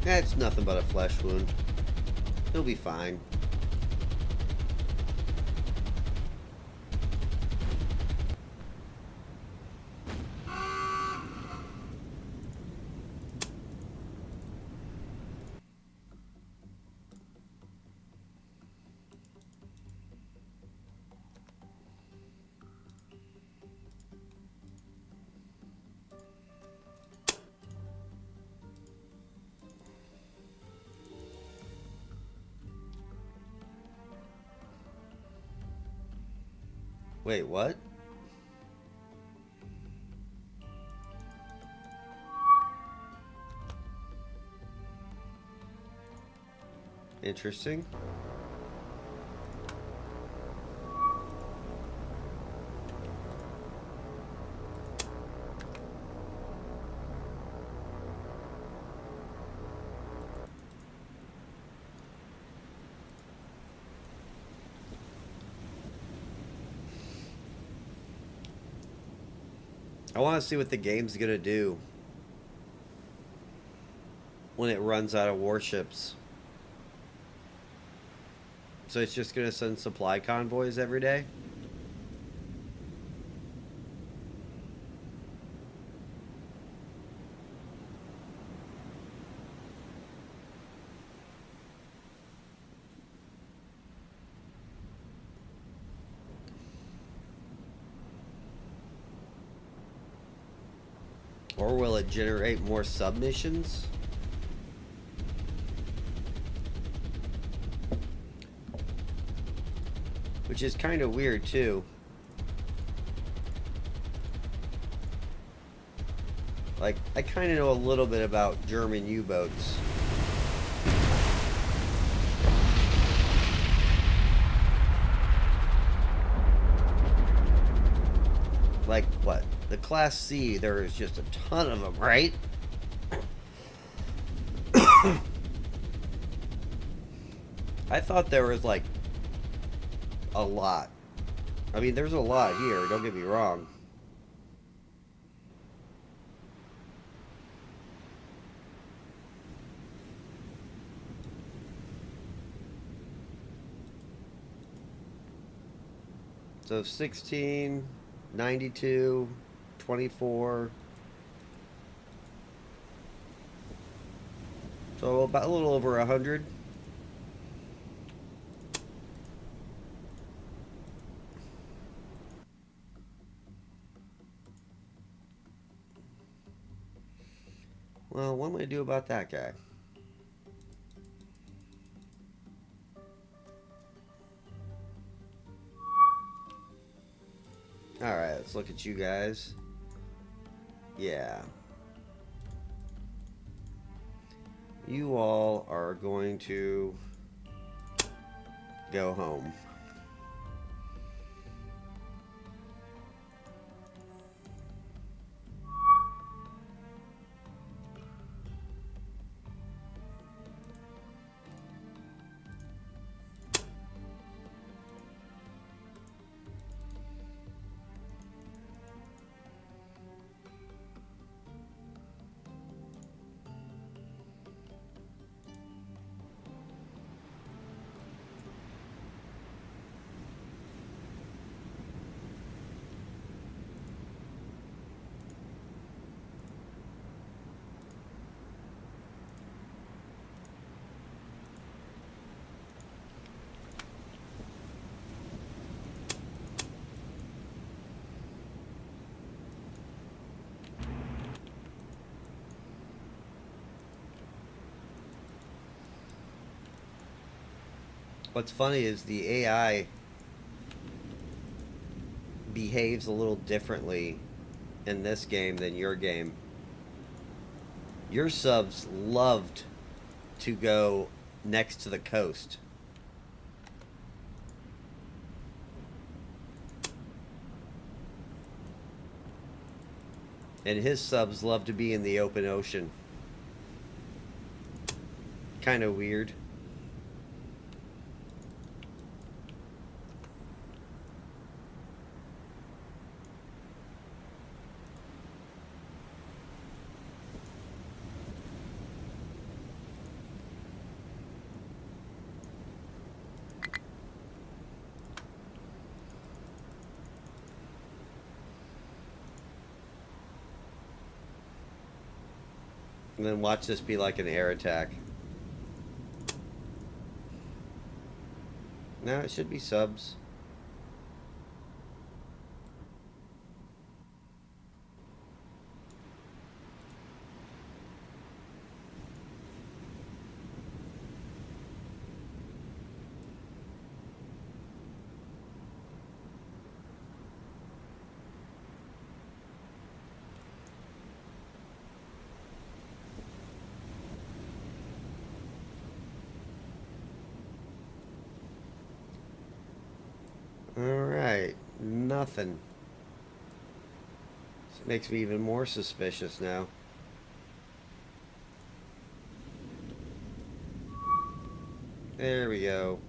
That's nothing but a flesh wound. He'll be fine. Wait, what? Interesting. I want to see what the game's gonna do when it runs out of warships. So it's just gonna send supply convoys every day? Or will it generate more submissions? Which is kind of weird too. Like, I kind of know a little bit about German U-boats. Like, what? The Class C, there is just a ton of them, right? I thought there was, like, a lot. I mean, there's a lot here, don't get me wrong. So 16, 92, 24. So about a little over 100. Well, what am I gonna do about that guy? Alright, let's look at you guys. Yeah. You all are going to go home. What's funny is the AI behaves a little differently in this game than your game. Your subs loved to go next to the coast. And his subs love to be in the open ocean. Kind of weird. And then watch this be like an air attack. No, it should be subs. Alright, nothing. This makes me even more suspicious now. There we go.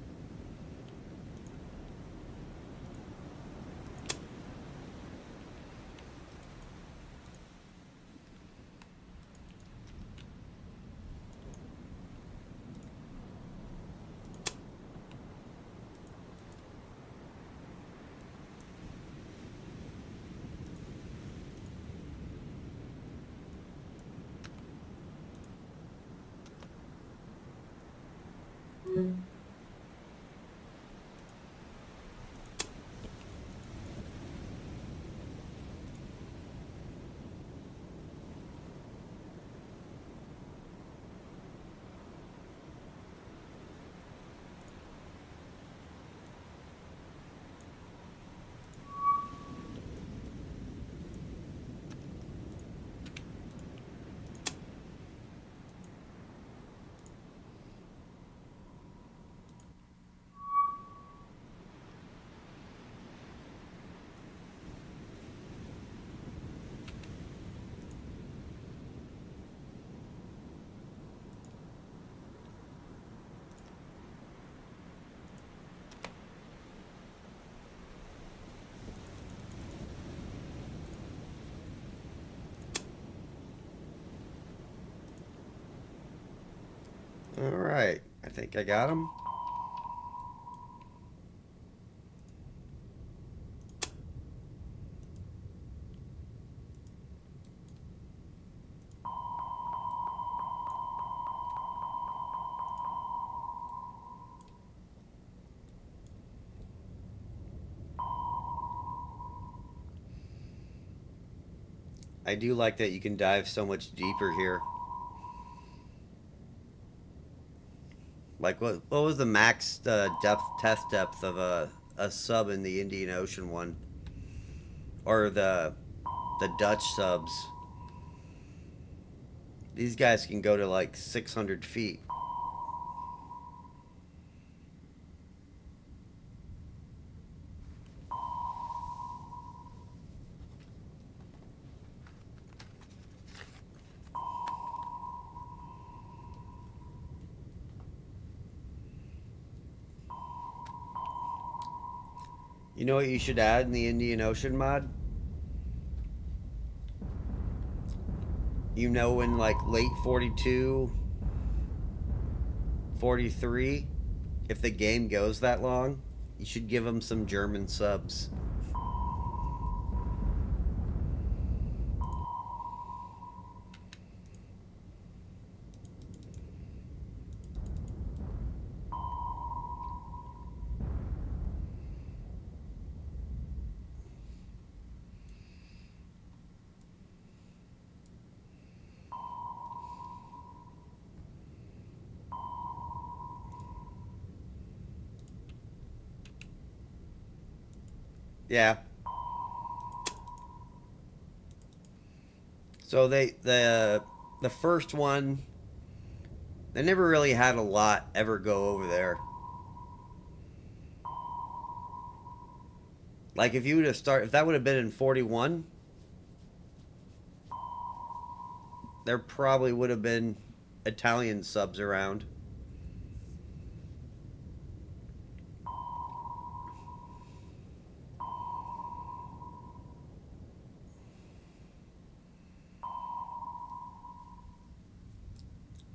Alright, I think I got him. I do like that you can dive so much deeper here. Like what was the max depth test depth of a sub in the Indian Ocean one, or the Dutch subs? These guys can go to like 600 feet. You know what you should add in the Indian Ocean mod? You know, in like late 42, 43, if the game goes that long, you should give them some German subs. Yeah. So the first one, they never really had a lot ever go over there. Like if you would have started, if that would have been in 41, there probably would have been Italian subs around.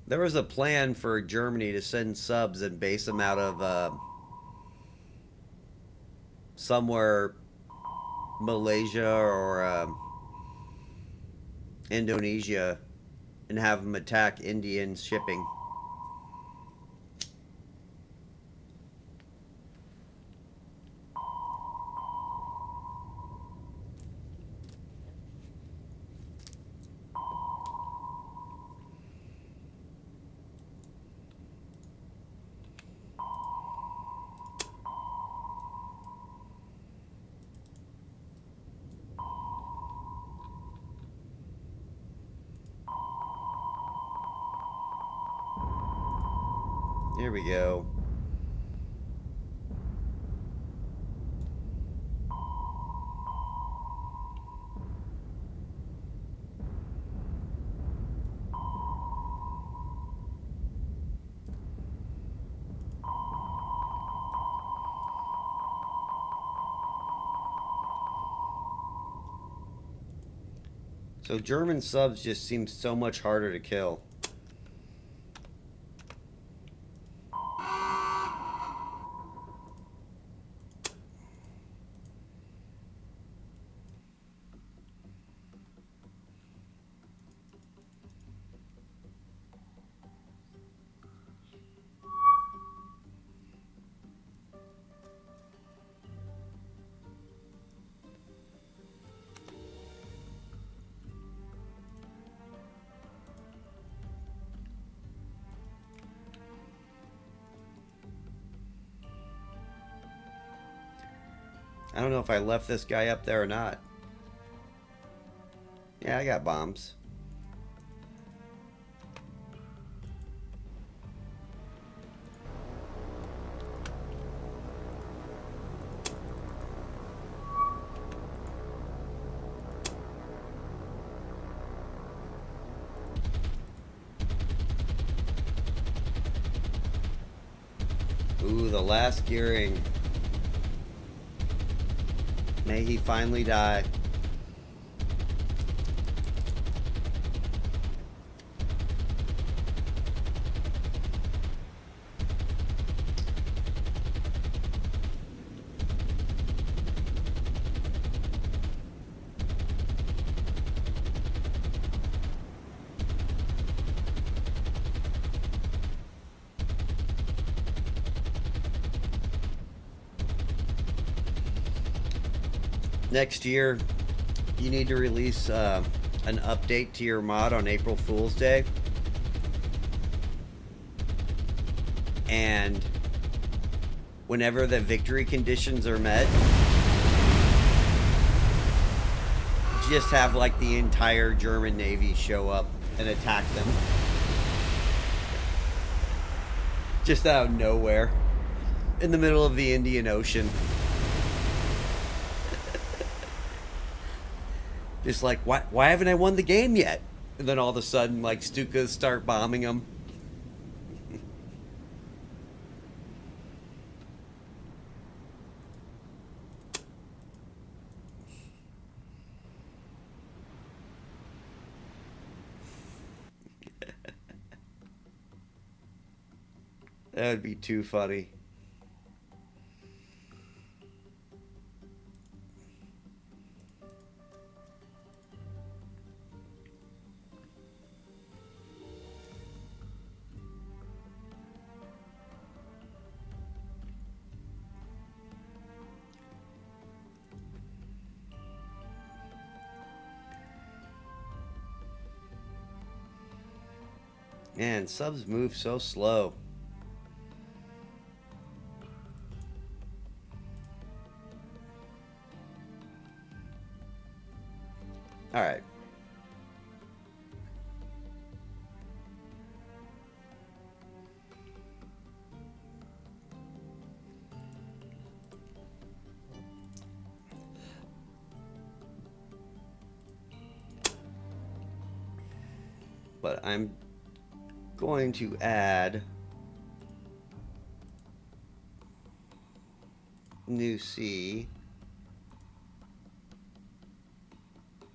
There was a plan for Germany to send subs and base them out of somewhere Malaysia or Indonesia and have them attack Indian shipping. Here we go. So German subs just seem so much harder to kill. I don't know if I left this guy up there or not. Yeah, I got bombs. Ooh, the last gearing. May he finally die. Next year, you need to release an update to your mod on April Fool's Day. And whenever the victory conditions are met, just have like the entire German Navy show up and attack them. Just out of nowhere. In the middle of the Indian Ocean. Just like, why haven't I won the game yet? And then all of a sudden, like, Stukas start bombing them. That would be too funny. Man, subs move so slow. All right. But I'm going to add new C.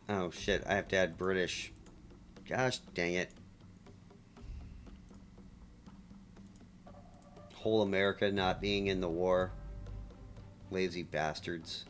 Oh shit, I have to add British. Gosh dang it. Whole America not being in the war. Lazy bastards.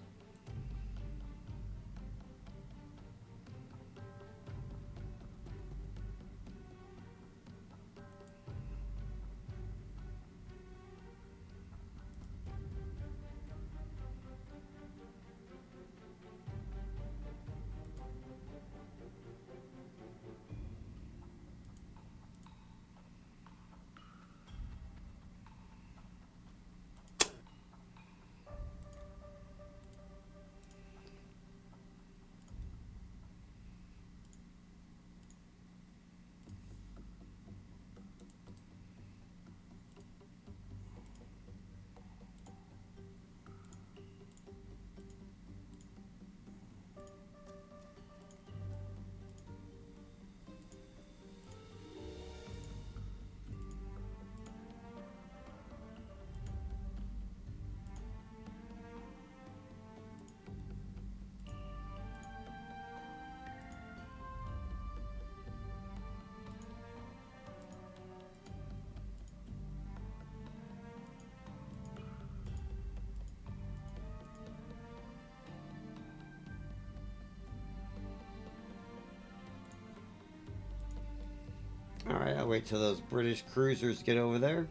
Alright, I'll wait till those British cruisers get over there.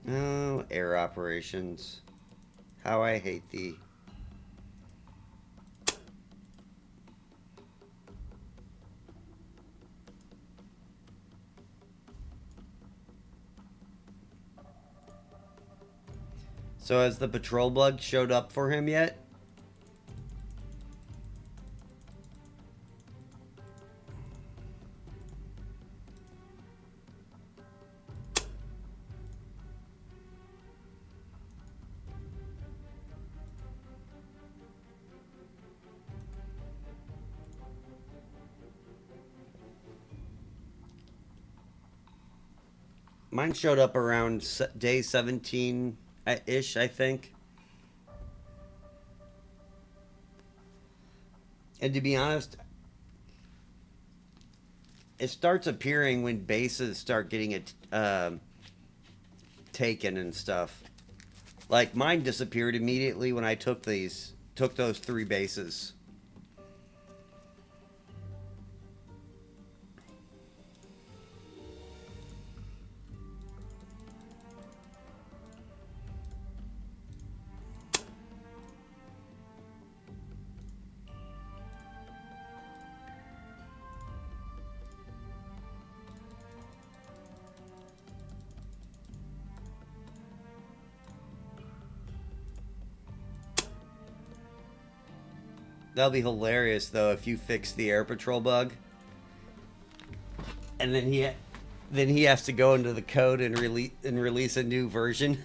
Oh, air operations. How I hate thee. So has the patrol bug showed up for him yet? Mine showed up around day 17-ish, I think. And to be honest, it starts appearing when bases start getting it taken and stuff. Like mine disappeared immediately when I took those 3 bases. That'll be hilarious though if you fix the air patrol bug, and then he has to go into the code and release a new version.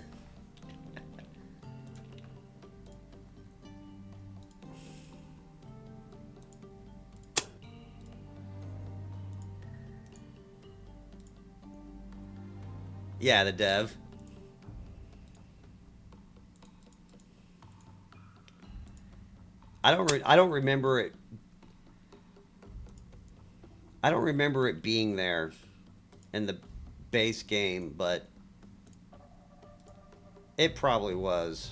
Yeah, the dev. I don't remember it. I don't remember it being there in the base game, but it probably was.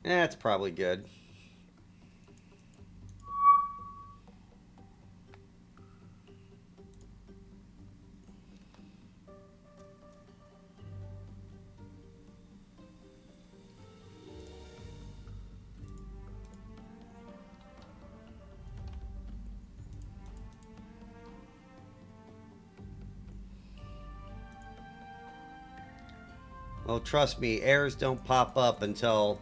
That's probably good. Well, trust me, errors don't pop up until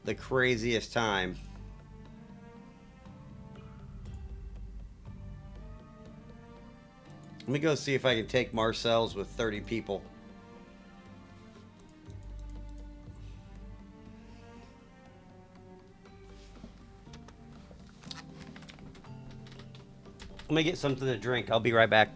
the craziest time. Let me go see if I can take Marcel's with 30 people. Let me get something to drink. I'll be right back.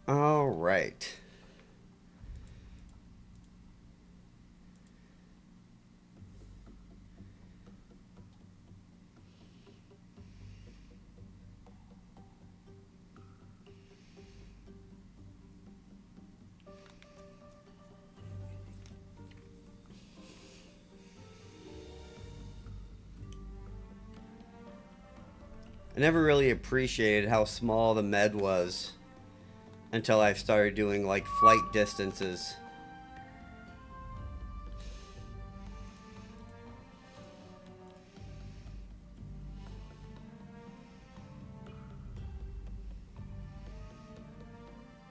All right. I never really appreciated how small the med was until I started doing like flight distances.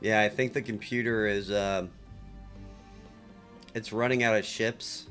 Yeah, I think the computer is it's running out of ships.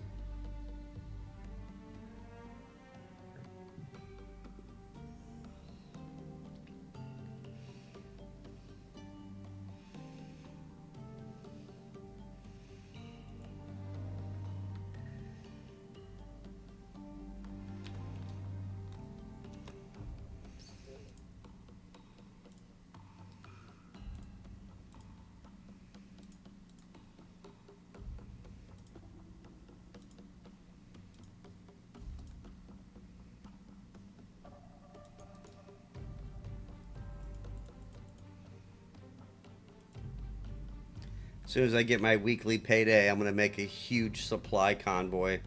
As soon as I get my weekly payday, I'm gonna make a huge supply convoy.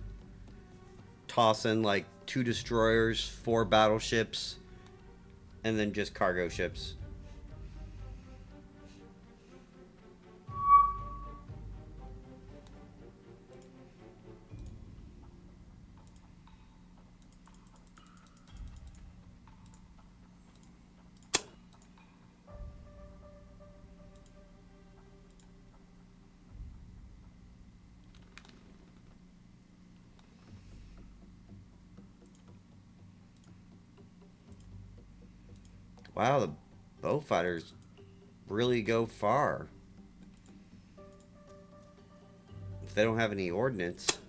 Toss in like 2 destroyers, 4 battleships, and then just cargo ships. Wow, the bow fighters really go far. If they don't have any ordnance.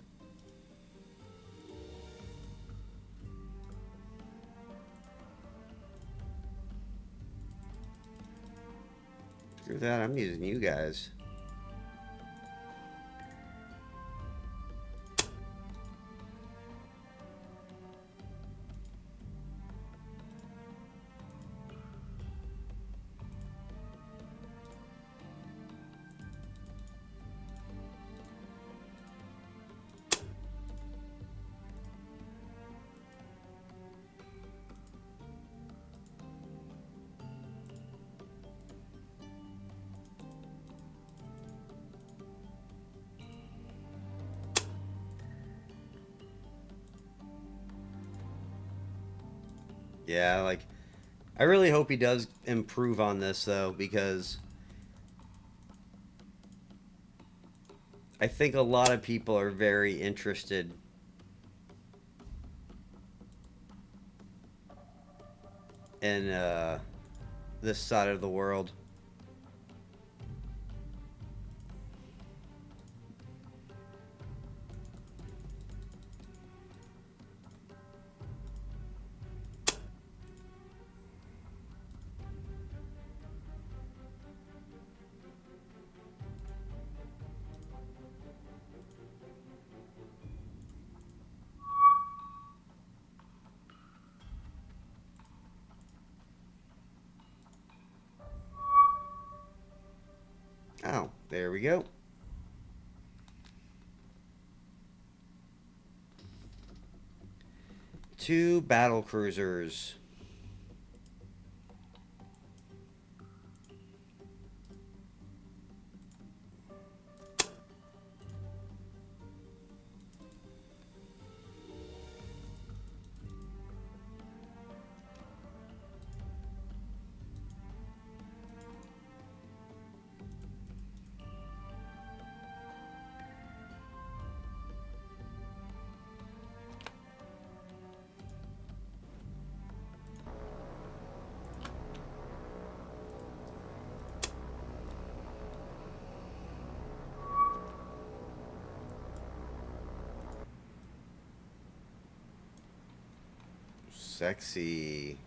Screw that, I'm using you guys. Yeah, like I really hope he does improve on this though, because I think a lot of people are very interested in this side of the world. Oh, there we go. Two battle cruisers. Sexy.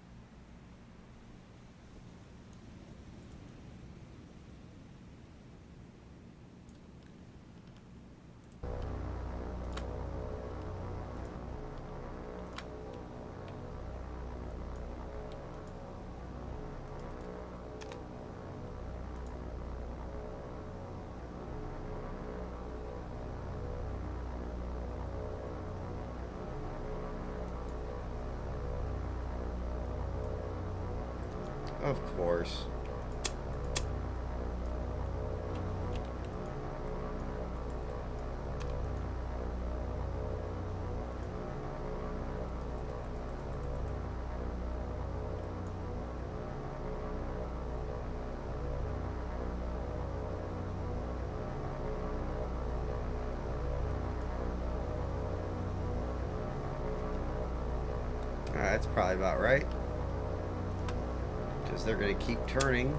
Of course. That's probably about right. Because they're going to keep turning.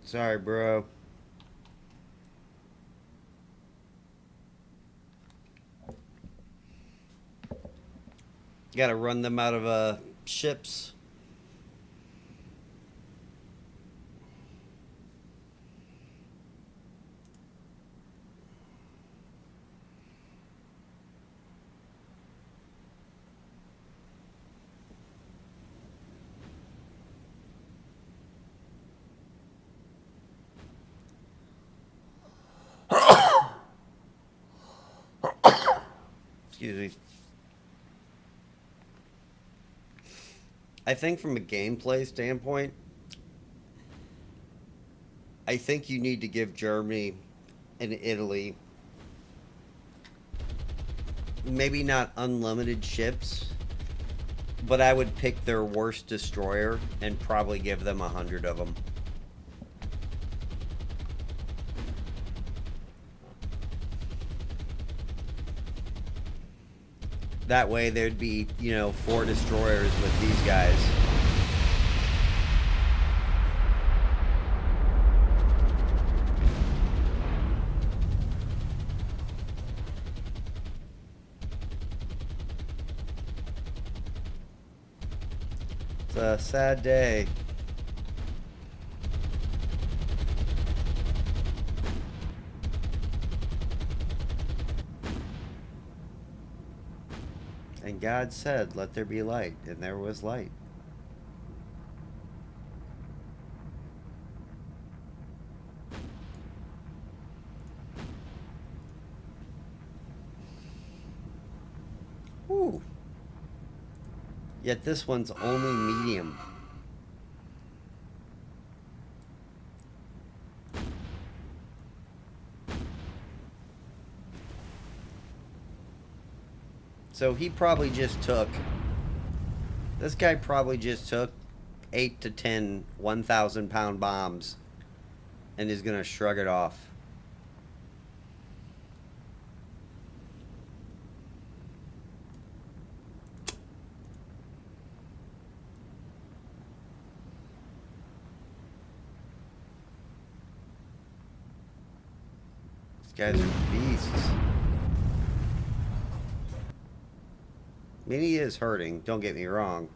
Sorry, bro. Got to run them out of ships. Excuse me. I think from a gameplay standpoint, I think you need to give Germany and Italy maybe not unlimited ships, but I would pick their worst destroyer and probably give them 100 of them. That way there'd be, 4 destroyers with these guys. It's a sad day. And God said, "Let there be light," and there was light. Whew. Yet this one's only medium. So he probably just took... This guy probably just took 8 to 10 1,000-pound bombs and is going to shrug it off. These guys are beasts. I mean, he is hurting, don't get me wrong.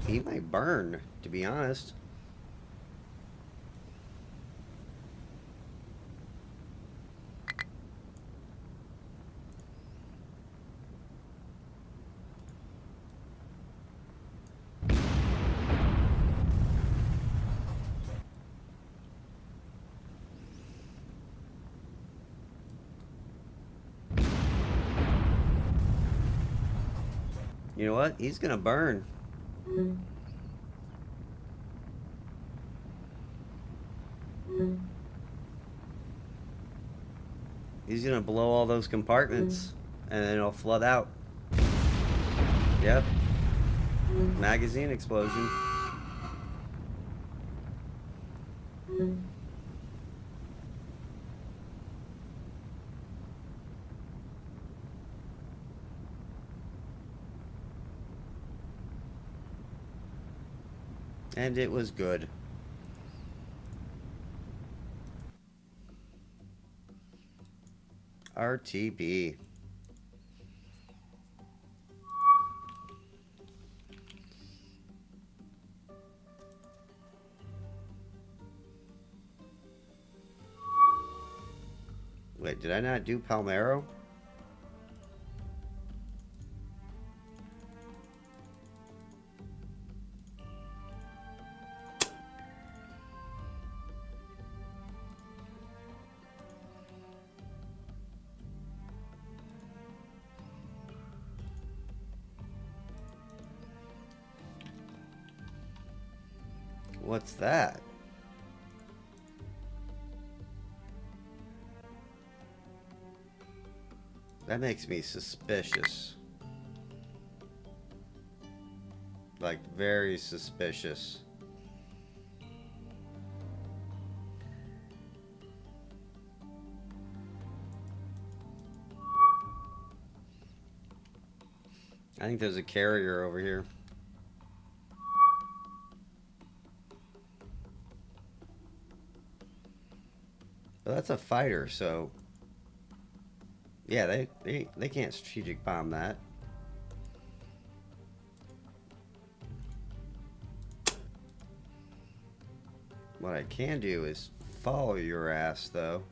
He might burn, to be honest. You know what? He's gonna burn. He's gonna blow all those compartments and then it'll flood out. Yep. Magazine explosion. And it was good. RTB. Wait, did I not do Palmero? What's that? That makes me suspicious. Like, very suspicious. I think there's a carrier over here. But that's a fighter, so... Yeah, they can't strategic bomb that. What I can do is follow your ass, though.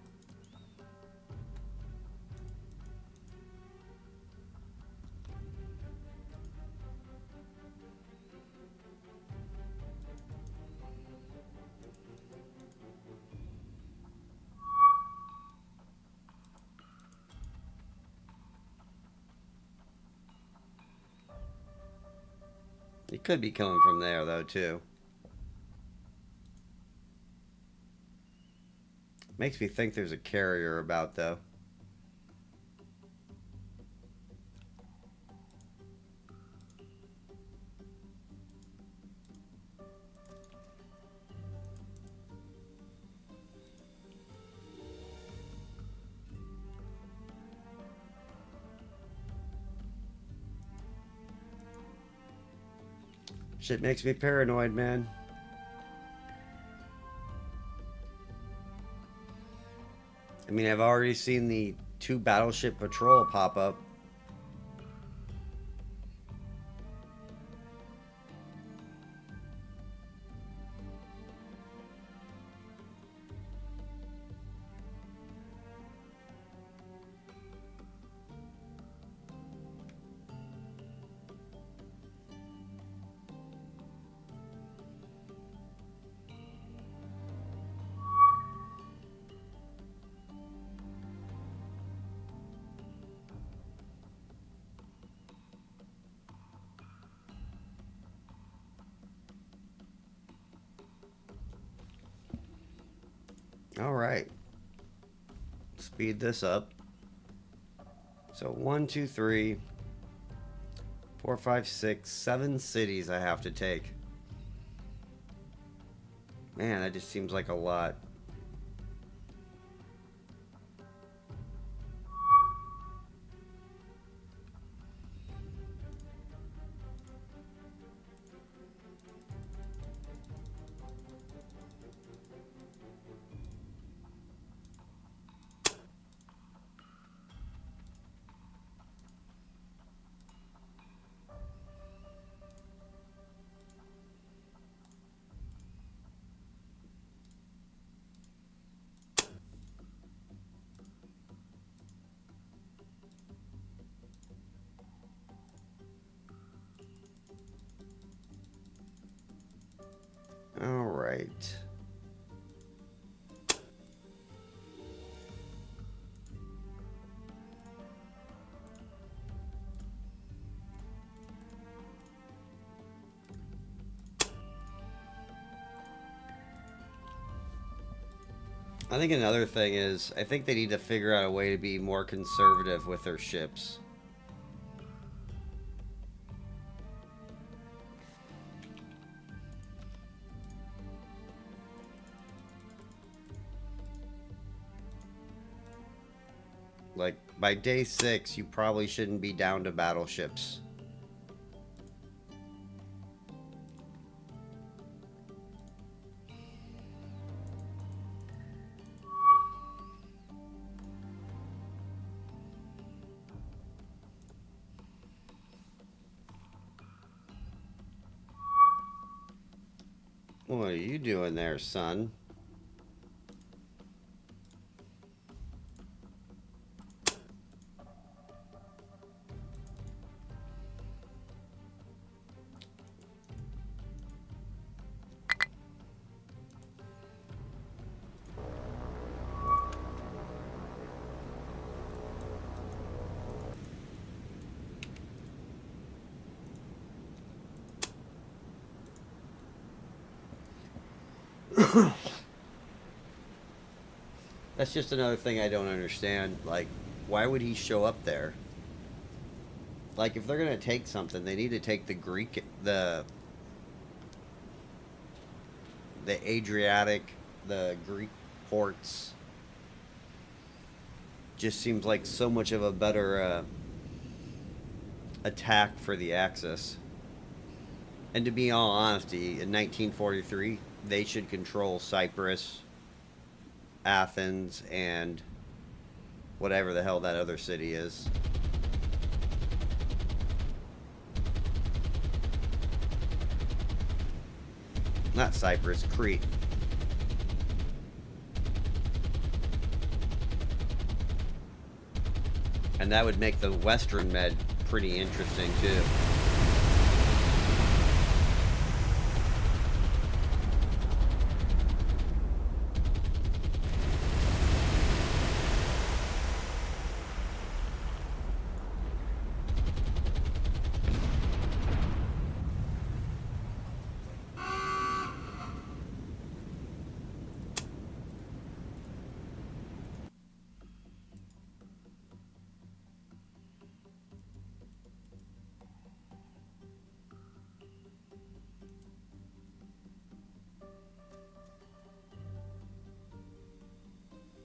It could be coming from there, though, too. Makes me think there's a carrier about, though. Shit makes me paranoid, man. I mean, I've already seen the 2 battleship patrol pop up. All right. Speed this up. So 1, 2, 3, 4, 5, 6, 7 cities I have to take. Man, that just seems like a lot. All right. I think another thing is, I think they need to figure out a way to be more conservative with their ships. Like, by day 6, you probably shouldn't be down to battleships. What are you doing there, son? That's just another thing I don't understand. Like, why would he show up there? Like, if they're gonna take something, they need to take the Adriatic, the Greek ports. Just seems like so much of a better attack for the Axis. And to be all honesty, in 1943, they should control Cyprus, Athens, and whatever the hell that other city is. Not Cyprus, Crete. And that would make the Western Med pretty interesting too.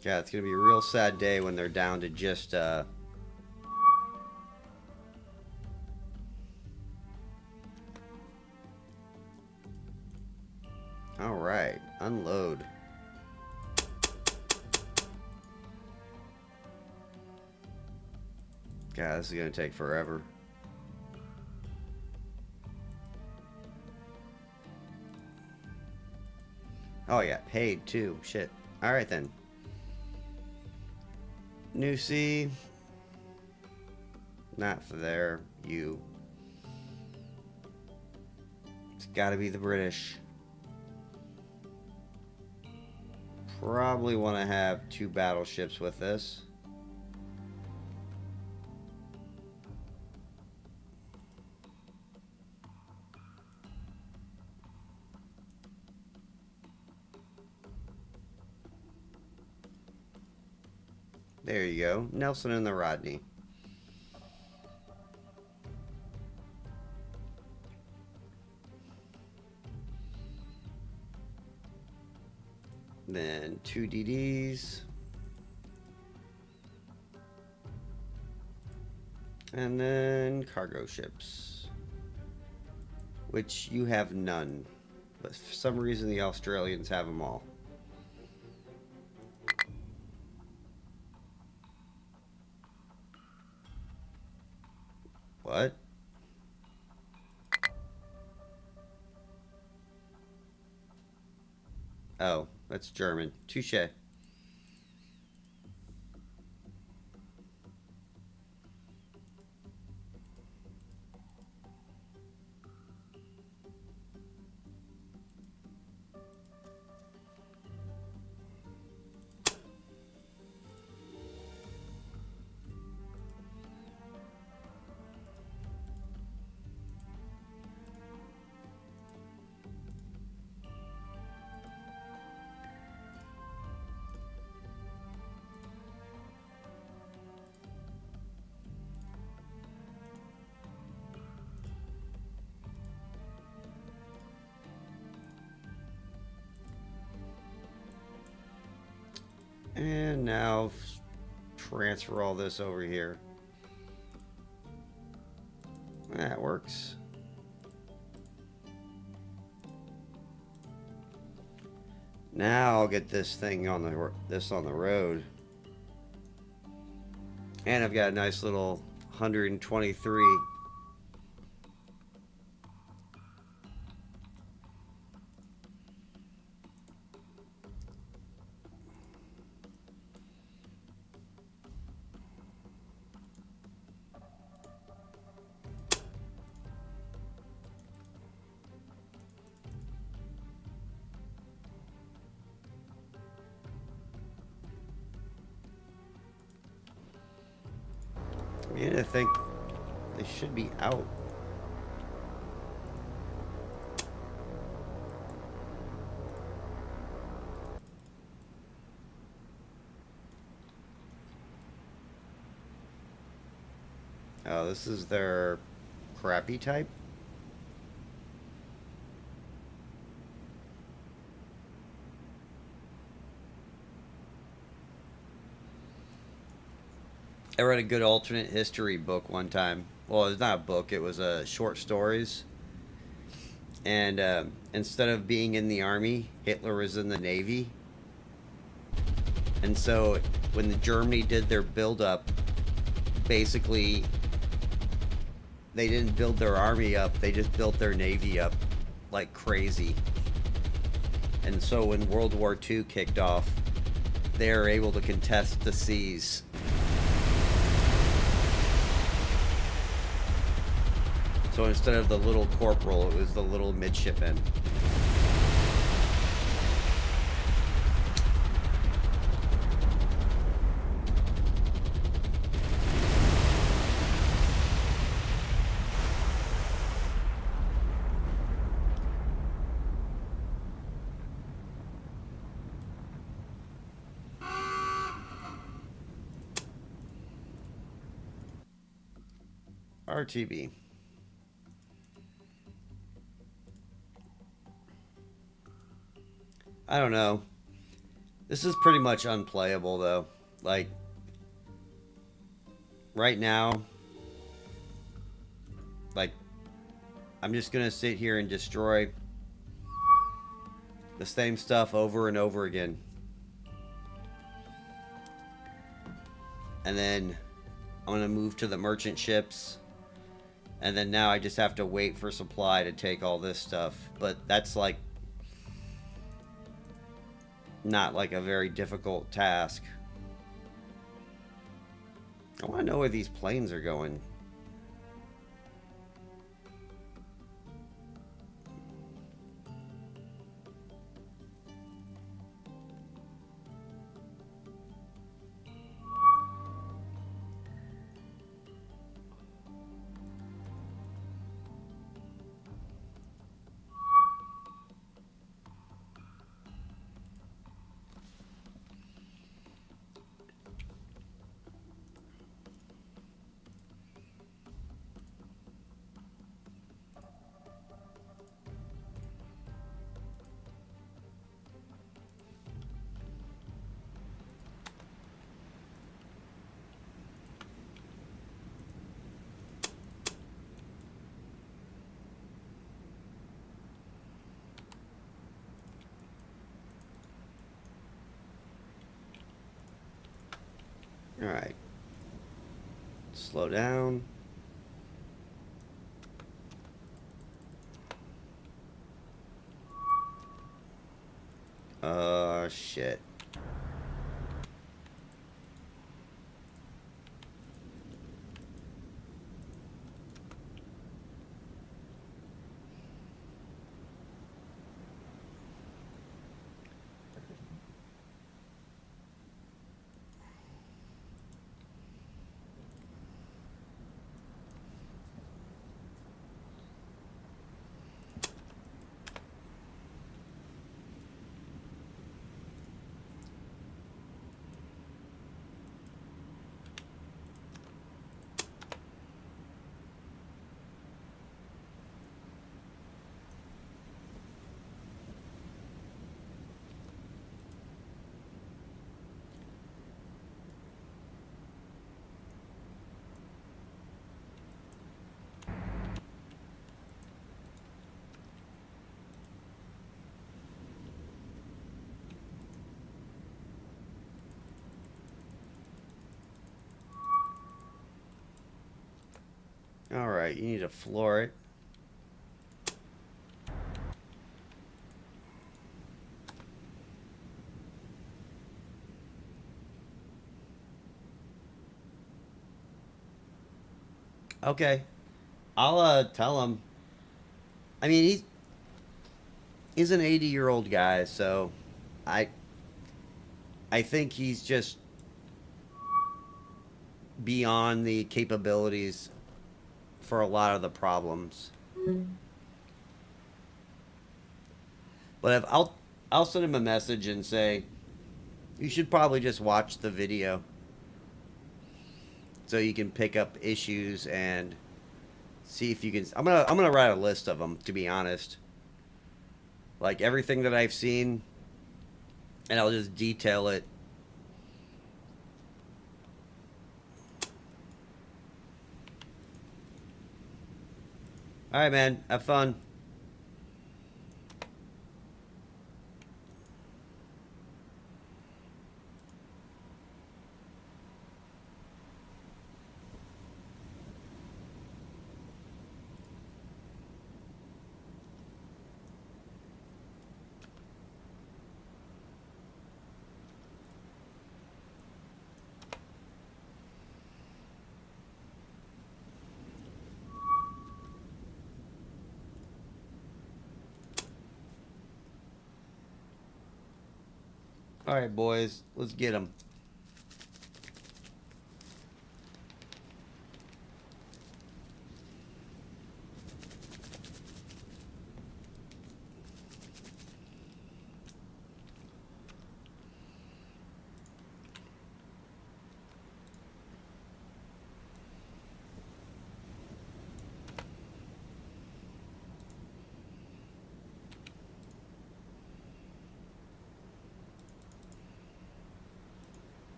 Yeah, it's gonna be a real sad day when they're down to just Alright, unload. God, this is gonna take forever. Oh yeah, paid too. Shit. Alright then. New Sea. Not for there. You. It's gotta be the British. Probably want to have 2 battleships with this. There you go. Nelson and the Rodney. Then 2 DDs. And then cargo ships. Which you have none. But for some reason the Australians have them all. What? Oh, that's German. Touche. And now transfer all this over here. That works. Now I'll get this thing on the road. And I've got a nice little 123. I think they should be out. Oh, this is their crappy type? I read a good alternate history book one time. Well, it's not a book, it was short stories. And instead of being in the army, Hitler was in the navy. And so when the Germany did their build-up, basically they didn't build their army up, they just built their navy up like crazy. And so when World War II kicked off, they were able to contest the seas. So instead of the little corporal, it was the little midshipman. RTB. I don't know. This is pretty much unplayable, though. Like, right now, like, I'm just gonna sit here and destroy the same stuff over and over again. And then I'm gonna move to the merchant ships. And then now I just have to wait for supply to take all this stuff. But that's like not like a very difficult task. I want to know where these planes are going. Alright. Slow down. Shit. Alright, you need to floor it. Okay. I'll tell him. I mean, he's an 80-year-old guy, so I I think he's just beyond the capabilities for a lot of the problems. But if I'll send him a message and say you should probably just watch the video so you can pick up issues and see if you can. I'm gonna write a list of them, to be honest. Like everything that I've seen, and I'll just detail it. All right, man. Have fun. All right, boys. Let's get them.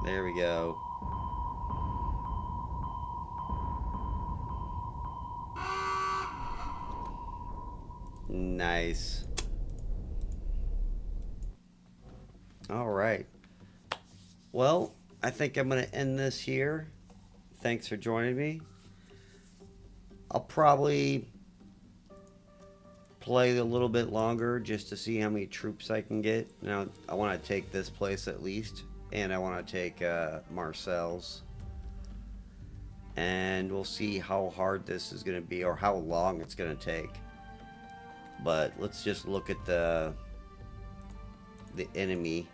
There we go. Nice. All right. Well, I think I'm going to end this here. Thanks for joining me. I'll probably play a little bit longer just to see how many troops I can get. Now, I want to take this place at least, and I want to take Marseille's. And we'll see how hard this is going to be, or how long it's going to take. But let's just look at the enemy.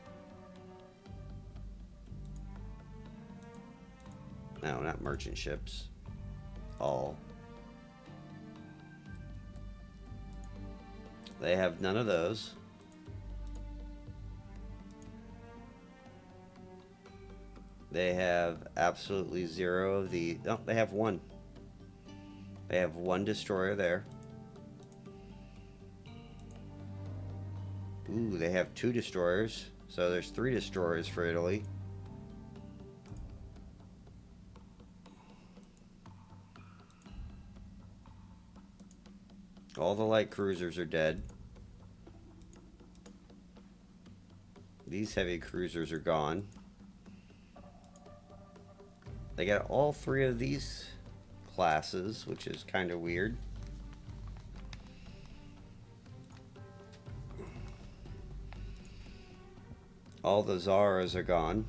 No, not merchant ships. All. They have none of those. They have absolutely zero of the... No, they have one. They have one destroyer there. Ooh, they have 2 destroyers. So there's 3 destroyers for Italy. All the light cruisers are dead. These heavy cruisers are gone. They got all 3 of these classes, which is kind of weird. All the Zaras are gone.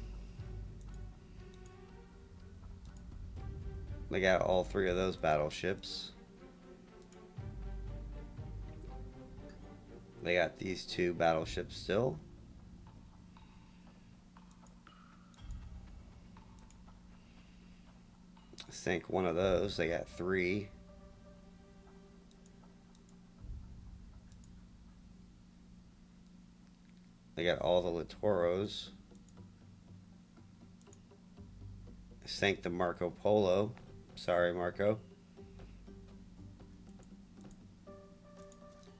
They got all 3 of those battleships. They got these 2 battleships still. Sink one of those. They got 3. They got all the Littoros. Sank the Marco Polo. Sorry, Marco.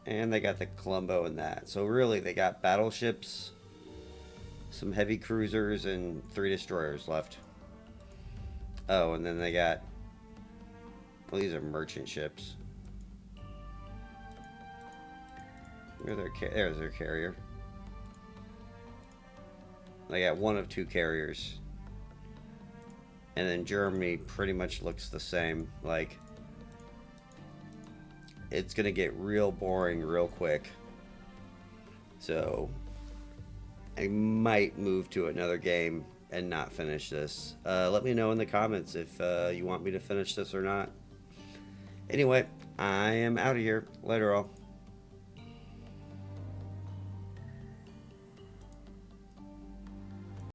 And they got the Colombo and that. So really, they got battleships, some heavy cruisers, and 3 destroyers left. Oh, and then they got... Well, these are merchant ships. There's their carrier. They got 1 of 2 carriers. And then Germany pretty much looks the same. Like, it's gonna get real boring real quick. So, I might move to another game and not finish this. Let me know in the comments if you want me to finish this or not. Anyway, I am out of here. Later all.